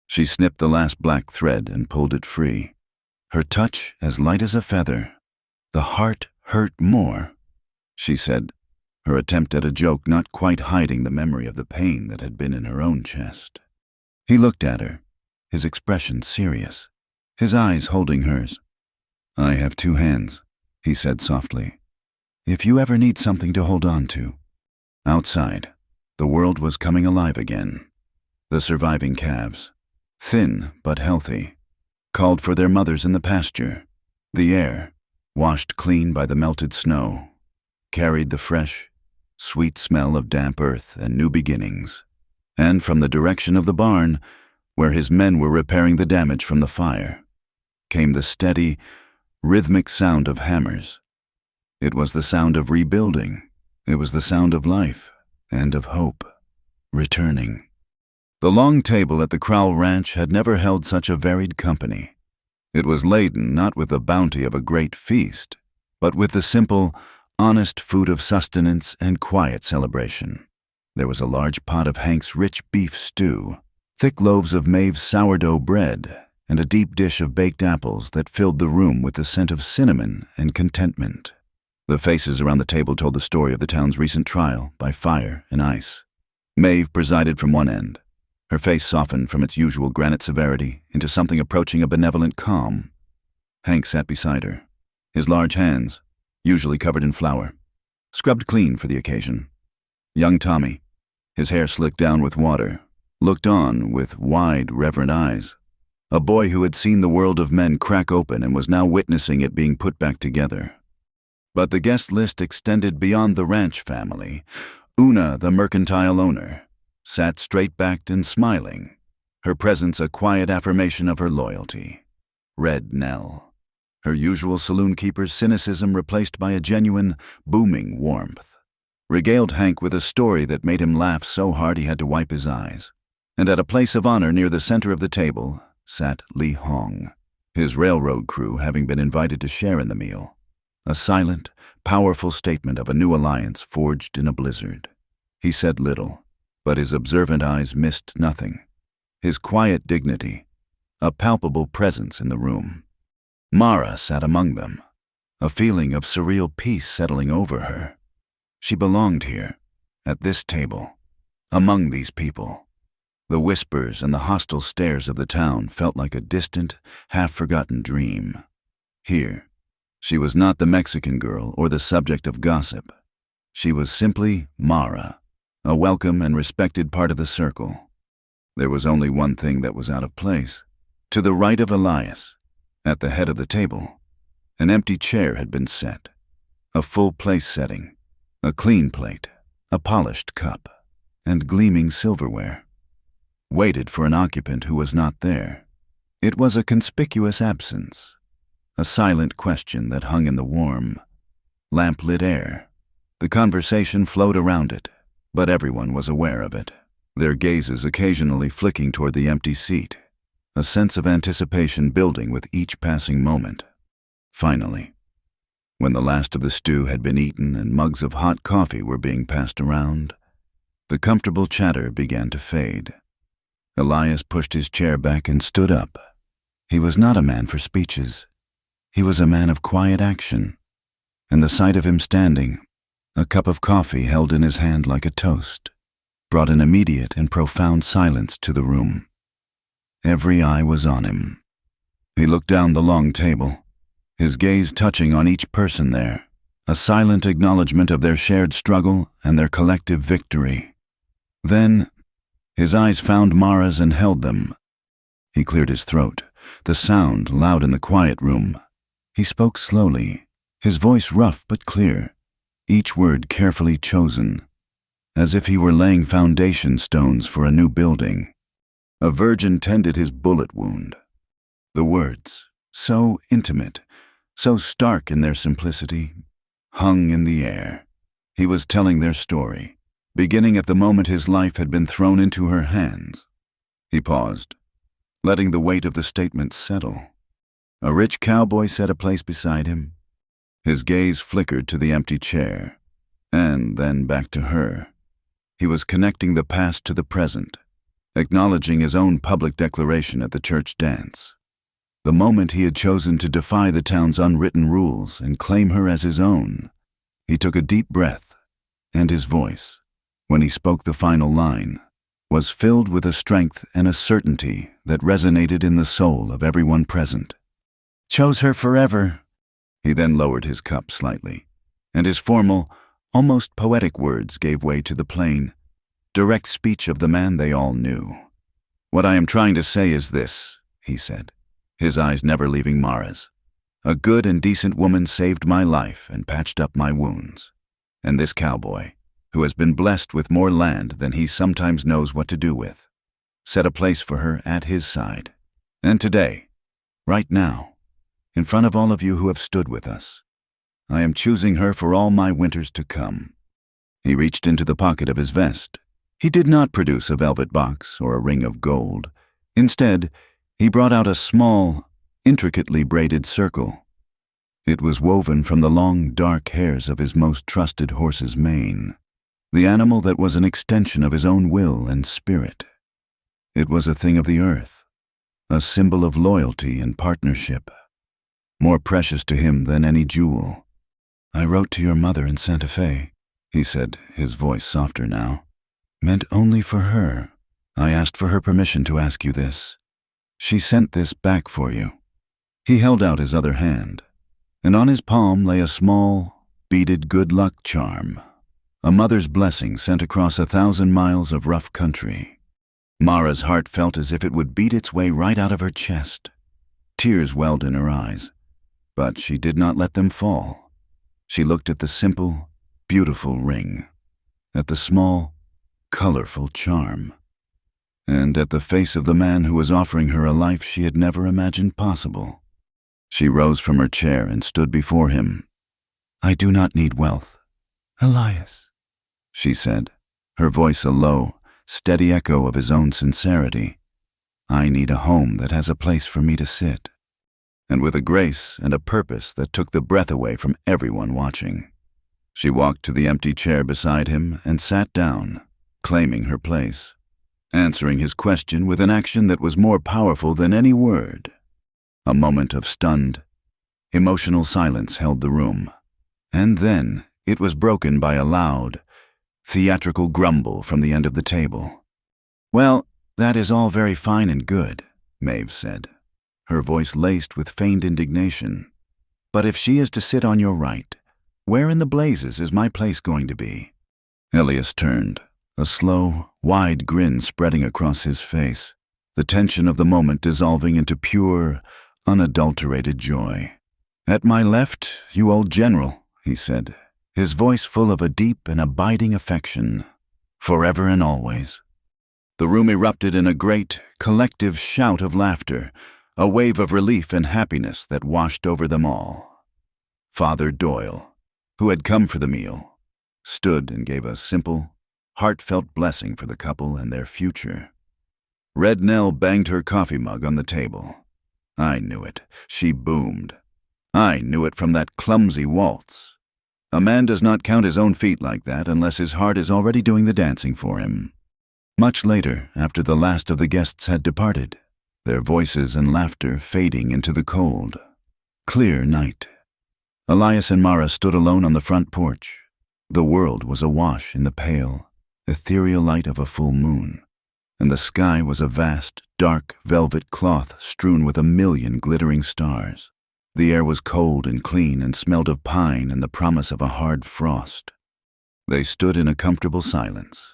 She snipped the last black thread and pulled it free, her touch as light as a feather. The heart hurt more, she said, her attempt at a joke not quite hiding the memory of the pain that had been in her own chest. He looked at her, his expression serious, his eyes holding hers. I have two hands, he said softly. If you ever need something to hold on to. Outside, the world was coming alive again. The surviving calves, thin but healthy, called for their mothers in the pasture. The air, washed clean by the melted snow, carried the fresh, sweet smell of damp earth and new beginnings. And from the direction of the barn, where his men were repairing the damage from the fire, came the steady, rhythmic sound of hammers. It was the sound of rebuilding. It was the sound of life and of hope, returning. The long table at the Crowell Ranch had never held such a varied company. It was laden not with the bounty of a great feast, but with the simple, honest food of sustenance and quiet celebration. There was a large pot of Hank's rich beef stew, thick loaves of Maeve's sourdough bread, and a deep dish of baked apples that filled the room with the scent of cinnamon and contentment. The faces around the table told the story of the town's recent trial by fire and ice. Maeve presided from one end. Her face softened from its usual granite severity into something approaching a benevolent calm. Hank sat beside her, his large hands, usually covered in flour, scrubbed clean for the occasion. Young Tommy, his hair slicked down with water, looked on with wide, reverent eyes. A boy who had seen the world of men crack open and was now witnessing it being put back together. But the guest list extended beyond the ranch family. Una, the mercantile owner, sat straight-backed and smiling, her presence a quiet affirmation of her loyalty. Red Nell, her usual saloon keeper's cynicism replaced by a genuine, booming warmth, regaled Hank with a story that made him laugh so hard he had to wipe his eyes. And at a place of honor near the center of the table sat Li Hong, his railroad crew having been invited to share in the meal. A silent, powerful statement of a new alliance forged in a blizzard. He said little, but his observant eyes missed nothing. His quiet dignity, a palpable presence in the room. Mara sat among them, a feeling of surreal peace settling over her. She belonged here, at this table, among these people. The whispers and the hostile stares of the town felt like a distant, half-forgotten dream. Here, she was not the Mexican girl or the subject of gossip. She was simply Mara, a welcome and respected part of the circle. There was only one thing that was out of place. To the right of Elias, at the head of the table, an empty chair had been set. A full place setting, a clean plate, a polished cup, and gleaming silverware. Waited for an occupant who was not there. It was a conspicuous absence, a silent question that hung in the warm, lamp-lit air. The conversation flowed around it, but everyone was aware of it, their gazes occasionally flicking toward the empty seat, a sense of anticipation building with each passing moment. Finally, when the last of the stew had been eaten and mugs of hot coffee were being passed around, the comfortable chatter began to fade. Elias pushed his chair back and stood up. He was not a man for speeches. He was a man of quiet action, and the sight of him standing, a cup of coffee held in his hand like a toast, brought an immediate and profound silence to the room. Every eye was on him. He looked down the long table, his gaze touching on each person there, a silent acknowledgement of their shared struggle and their collective victory. Then, his eyes found Mara's and held them. He cleared his throat, the sound loud in the quiet room. He spoke slowly, his voice rough but clear, each word carefully chosen, as if he were laying foundation stones for a new building. A virgin tended his bullet wound. The words, so intimate, so stark in their simplicity, hung in the air. He was telling their story, beginning at the moment his life had been thrown into her hands. He paused, letting the weight of the statement settle. A rich cowboy set a place beside him. His gaze flickered to the empty chair, and then back to her. He was connecting the past to the present, acknowledging his own public declaration at the church dance. The moment he had chosen to defy the town's unwritten rules and claim her as his own. He took a deep breath, and his voice, when he spoke the final line, was filled with a strength and a certainty that resonated in the soul of everyone present. Chose her forever. He then lowered his cup slightly, and his formal, almost poetic words gave way to the plain, direct speech of the man they all knew. What I am trying to say is this, he said, his eyes never leaving Mara's. A good and decent woman saved my life and patched up my wounds. And this cowboy, who has been blessed with more land than he sometimes knows what to do with, set a place for her at his side. And today, right now, in front of all of you who have stood with us, I am choosing her for all my winters to come. He reached into the pocket of his vest. He did not produce a velvet box or a ring of gold. Instead, he brought out a small, intricately braided circle. It was woven from the long, dark hairs of his most trusted horse's mane, the animal that was an extension of his own will and spirit. It was a thing of the earth, a symbol of loyalty and partnership, more precious to him than any jewel. I wrote to your mother in Santa Fe, he said, his voice softer now. Meant only for her. I asked for her permission to ask you this. She sent this back for you. He held out his other hand, and on his palm lay a small, beaded good luck charm, a mother's blessing sent across 1,000 miles of rough country. Mara's heart felt as if it would beat its way right out of her chest. Tears welled in her eyes, but she did not let them fall. She looked at the simple, beautiful ring, at the small, colorful charm, and at the face of the man who was offering her a life she had never imagined possible. She rose from her chair and stood before him. "I do not need wealth, Elias," she said, her voice a low, steady echo of his own sincerity. "I need a home that has a place for me to sit." And with a grace and a purpose that took the breath away from everyone watching, she walked to the empty chair beside him and sat down, claiming her place, answering his question with an action that was more powerful than any word. A moment of stunned, emotional silence held the room, and then it was broken by a loud, theatrical grumble from the end of the table. "Well, that is all very fine and good," Maeve said, her voice laced with feigned indignation. "But if she is to sit on your right, where in the blazes is my place going to be?" Elias turned, a slow, wide grin spreading across his face, the tension of the moment dissolving into pure, unadulterated joy. "At my left, you old general," he said, his voice full of a deep and abiding affection, "forever and always." The room erupted in a great, collective shout of laughter, a wave of relief and happiness that washed over them all. Father Doyle, who had come for the meal, stood and gave a simple, heartfelt blessing for the couple and their future. Red Nell banged her coffee mug on the table. "I knew it," she boomed. "I knew it from that clumsy waltz. A man does not count his own feet like that unless his heart is already doing the dancing for him." Much later, after the last of the guests had departed, their voices and laughter fading into the cold, clear night, Elias and Mara stood alone on the front porch. The world was awash in the pale, ethereal light of a full moon, and the sky was a vast, dark velvet cloth strewn with a million glittering stars. The air was cold and clean and smelled of pine and the promise of a hard frost. They stood in a comfortable silence,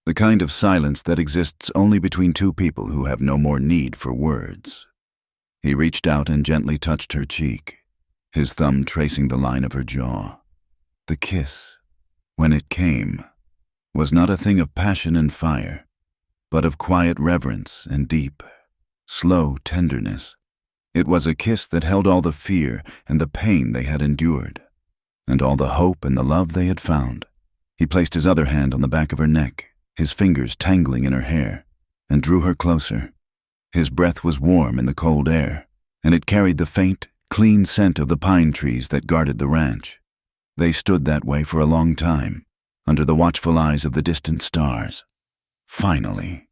the kind of silence that exists only between two people who have no more need for words. He reached out and gently touched her cheek, his thumb tracing the line of her jaw. The kiss, when it came, was not a thing of passion and fire, but of quiet reverence and deep, slow tenderness. It was a kiss that held all the fear and the pain they had endured, and all the hope and the love they had found. He placed his other hand on the back of her neck, his fingers tangling in her hair, and drew her closer. His breath was warm in the cold air, and it carried the faint, clean scent of the pine trees that guarded the ranch. They stood that way for a long time, under the watchful eyes of the distant stars. Finally,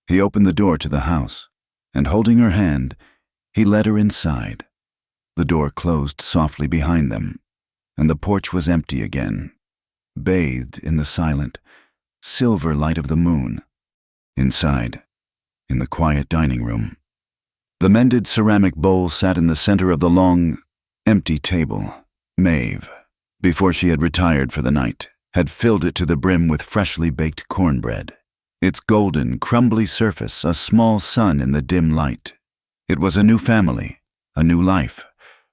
he opened the door to the house, and holding her hand, he led her inside. The door closed softly behind them, and the porch was empty again, bathed in the silent, silver light of the moon. Inside, in the quiet dining room, the mended ceramic bowl sat in the center of the long, empty table. Maeve, before she had retired for the night, had filled it to the brim with freshly baked cornbread, its golden, crumbly surface a small sun in the dim light. It was a new family, a new life,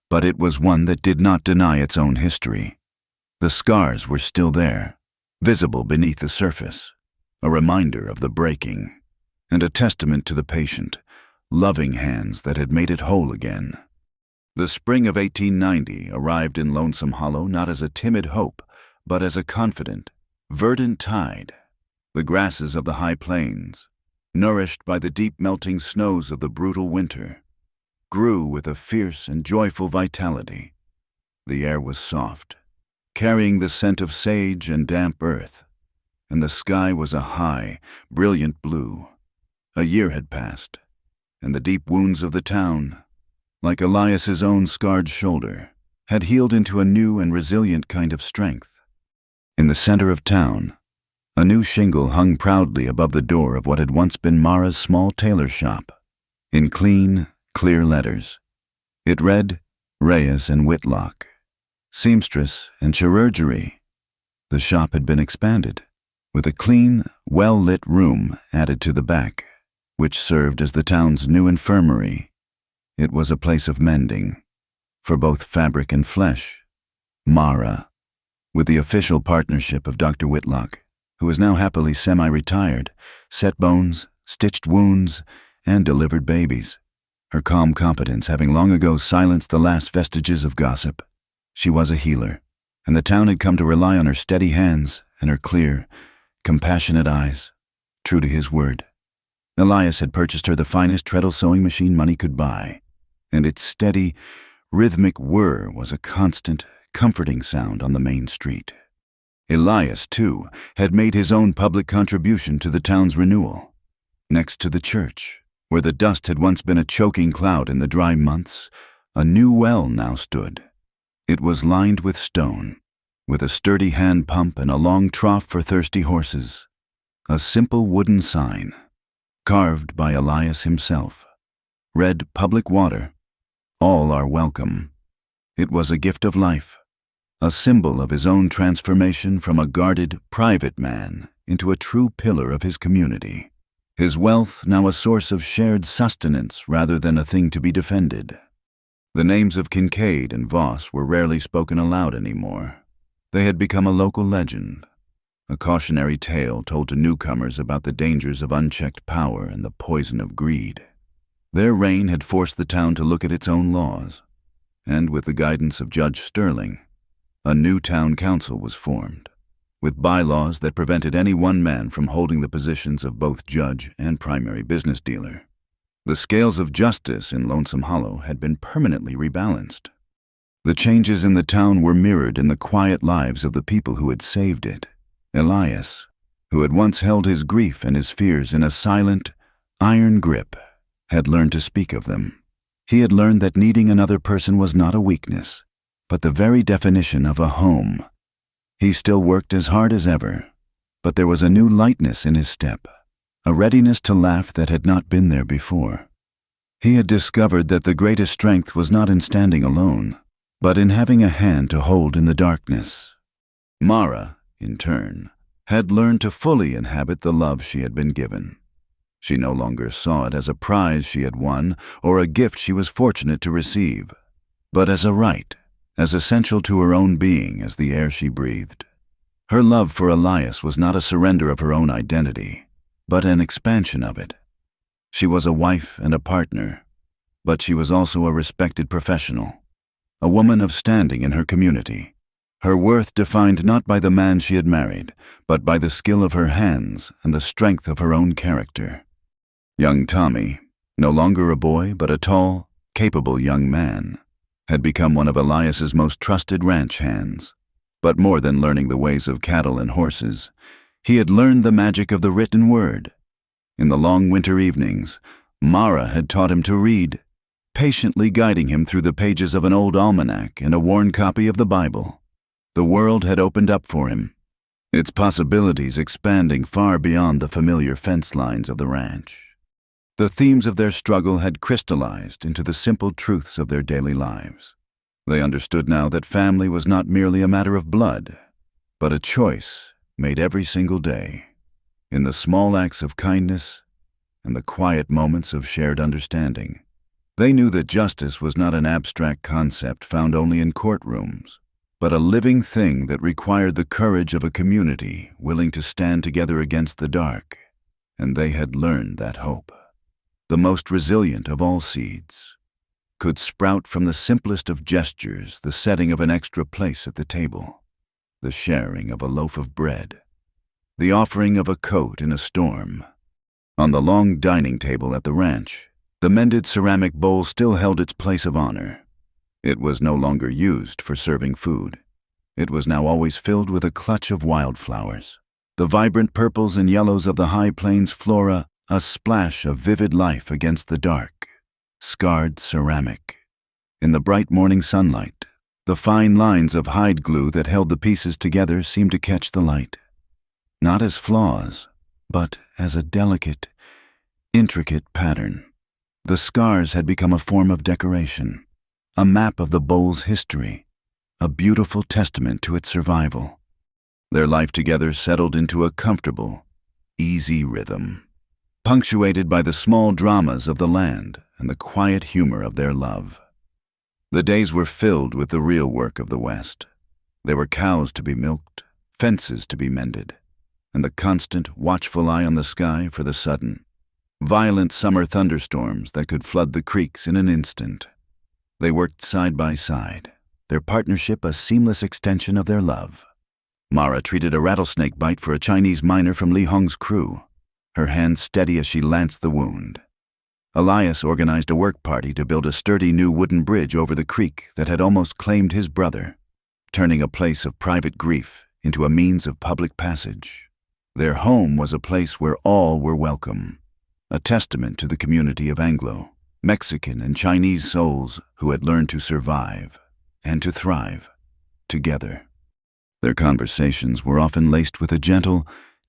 but it was one that did not deny its own history. The scars were still there, visible beneath the surface, a reminder of the breaking, and a testament to the patient, loving hands that had made it whole again. The spring of 1890 arrived in Lonesome Hollow not as a timid hope, but as a confident, verdant tide. The grasses of the high plains, nourished by the deep melting snows of the brutal winter, grew with a fierce and joyful vitality. The air was soft, carrying the scent of sage and damp earth, and the sky was a high, brilliant blue. A year had passed, and the deep wounds of the town, like Elias's own scarred shoulder, had healed into a new and resilient kind of strength. In the center of town, a new shingle hung proudly above the door of what had once been Mara's small tailor shop. In clean, clear letters, it read, "Reyes and Whitlock, seamstress and chirurgery." The shop had been expanded, with a clean, well-lit room added to the back, which served as the town's new infirmary. It was a place of mending, for both fabric and flesh. Mara, with the official partnership of Dr. Whitlock, who is now happily semi-retired, set bones, stitched wounds, and delivered babies, her calm competence having long ago silenced the last vestiges of gossip. She was a healer, and the town had come to rely on her steady hands and her clear, compassionate eyes, true to his word. Elias had purchased her the finest treadle sewing machine money could buy, and its steady, rhythmic whir was a constant, comforting sound on the main street. Elias, too, had made his own public contribution to the town's renewal. Next to the church, where the dust had once been a choking cloud in the dry months, a new well now stood. It was lined with stone, with a sturdy hand pump and a long trough for thirsty horses. A simple wooden sign, carved by Elias himself, read "Public Water. All are welcome." It was a gift of life, a symbol of his own transformation from a guarded, private man into a true pillar of his community. His wealth now a source of shared sustenance rather than a thing to be defended. The names of Kincaid and Voss were rarely spoken aloud anymore. They had become a local legend, a cautionary tale told to newcomers about the dangers of unchecked power and the poison of greed. Their reign had forced the town to look at its own laws, and with the guidance of Judge Sterling, a new town council was formed, with bylaws that prevented any one man from holding the positions of both judge and primary business dealer. The scales of justice in Lonesome Hollow had been permanently rebalanced. The changes in the town were mirrored in the quiet lives of the people who had saved it. Elias, who had once held his grief and his fears in a silent, iron grip, had learned to speak of them. He had learned that needing another person was not a weakness, but the very definition of a home. He still worked as hard as ever, but there was a new lightness in his step, a readiness to laugh that had not been there before. He had discovered that the greatest strength was not in standing alone, but in having a hand to hold in the darkness. Mara, in turn, had learned to fully inhabit the love she had been given. She no longer saw it as a prize she had won or a gift she was fortunate to receive, but as a right, as essential to her own being as the air she breathed. Her love for Elias was not a surrender of her own identity, but an expansion of it. She was a wife and a partner, but she was also a respected professional, a woman of standing in her community. Her worth defined not by the man she had married, but by the skill of her hands and the strength of her own character. Young Tommy, no longer a boy but a tall, capable young man, had become one of Elias's most trusted ranch hands. But more than learning the ways of cattle and horses, he had learned the magic of the written word. In the long winter evenings, Mara had taught him to read, patiently guiding him through the pages of an old almanac and a worn copy of the Bible. The world had opened up for him, its possibilities expanding far beyond the familiar fence lines of the ranch. The themes of their struggle had crystallized into the simple truths of their daily lives. They understood now that family was not merely a matter of blood, but a choice made every single day, in the small acts of kindness and the quiet moments of shared understanding. They knew that justice was not an abstract concept found only in courtrooms, but a living thing that required the courage of a community willing to stand together against the dark, and they had learned that hope, the most resilient of all seeds, could sprout from the simplest of gestures, the setting of an extra place at the table, the sharing of a loaf of bread, the offering of a coat in a storm. On the long dining table at the ranch, the mended ceramic bowl still held its place of honor. It was no longer used for serving food. It was now always filled with a clutch of wildflowers, the vibrant purples and yellows of the high plains flora, a splash of vivid life against the dark, scarred ceramic. In the bright morning sunlight, the fine lines of hide glue that held the pieces together seemed to catch the light, not as flaws, but as a delicate, intricate pattern. The scars had become a form of decoration, a map of the bowl's history, a beautiful testament to its survival. Their life together settled into a comfortable, easy rhythm, punctuated by the small dramas of the land and the quiet humor of their love. The days were filled with the real work of the West. There were cows to be milked, fences to be mended, and the constant, watchful eye on the sky for the sudden, violent summer thunderstorms that could flood the creeks in an instant. They worked side by side, their partnership a seamless extension of their love. Mara treated a rattlesnake bite for a Chinese miner from Li Hong's crew, her hand steady as she lanced the wound. Elias organized a work party to build a sturdy new wooden bridge over the creek that had almost claimed his brother, turning a place of private grief into a means of public passage. Their home was a place where all were welcome, a testament to the community of Anglo, Mexican, and Chinese souls who had learned to survive and to thrive together. Their conversations were often laced with a gentle,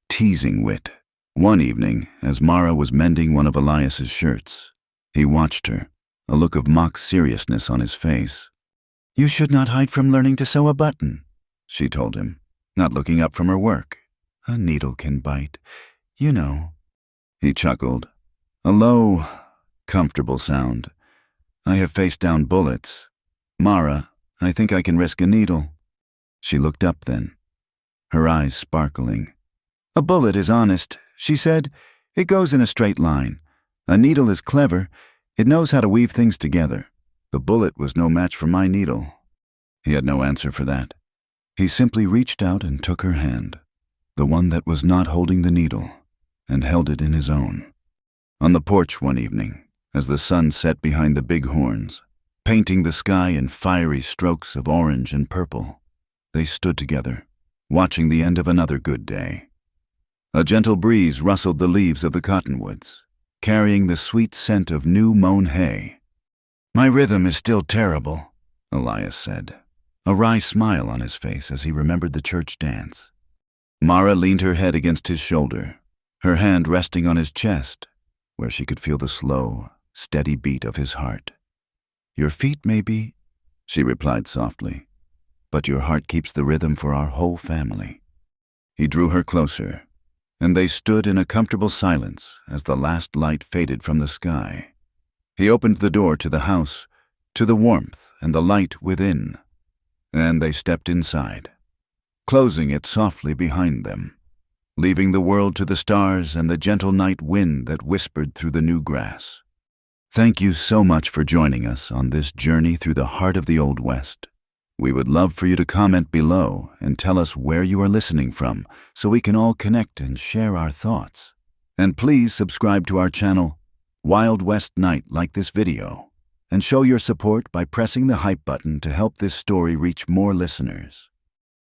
teasing wit. One evening, as Mara was mending one of Elias's shirts, he watched her, a look of mock seriousness on his face. "You should not hide from learning to sew a button," she told him, not looking up from her work. "A needle can bite, you know." He chuckled, a low, comfortable sound. "I have faced down bullets. Mara, I think I can risk a needle." She looked up then, her eyes sparkling. "A bullet is honest," she said. "It goes in a straight line. A needle is clever. It knows how to weave things together. The bullet was no match for my needle." He had no answer for that. He simply reached out and took her hand, the one that was not holding the needle, and held it in his own. On the porch one evening, as the sun set behind the big horns, painting the sky in fiery strokes of orange and purple, they stood together, watching the end of another good day. A gentle breeze rustled the leaves of the cottonwoods, carrying the sweet scent of new mown hay. "My rhythm is still terrible," Elias said, a wry smile on his face as he remembered the church dance. Mara leaned her head against his shoulder, her hand resting on his chest, where she could feel the slow, steady beat of his heart. "Your feet may be," she replied softly, "but your heart keeps the rhythm for our whole family." He drew her closer, and they stood in a comfortable silence as the last light faded from the sky. He opened the door to the house, to the warmth and the light within, and they stepped inside, closing it softly behind them, leaving the world to the stars and the gentle night wind that whispered through the new grass. Thank you so much for joining us on this journey through the heart of the Old West. We would love for you to comment below and tell us where you are listening from so we can all connect and share our thoughts. And please subscribe to our channel, Wild West Night, like this video, and show your support by pressing the hype button to help this story reach more listeners.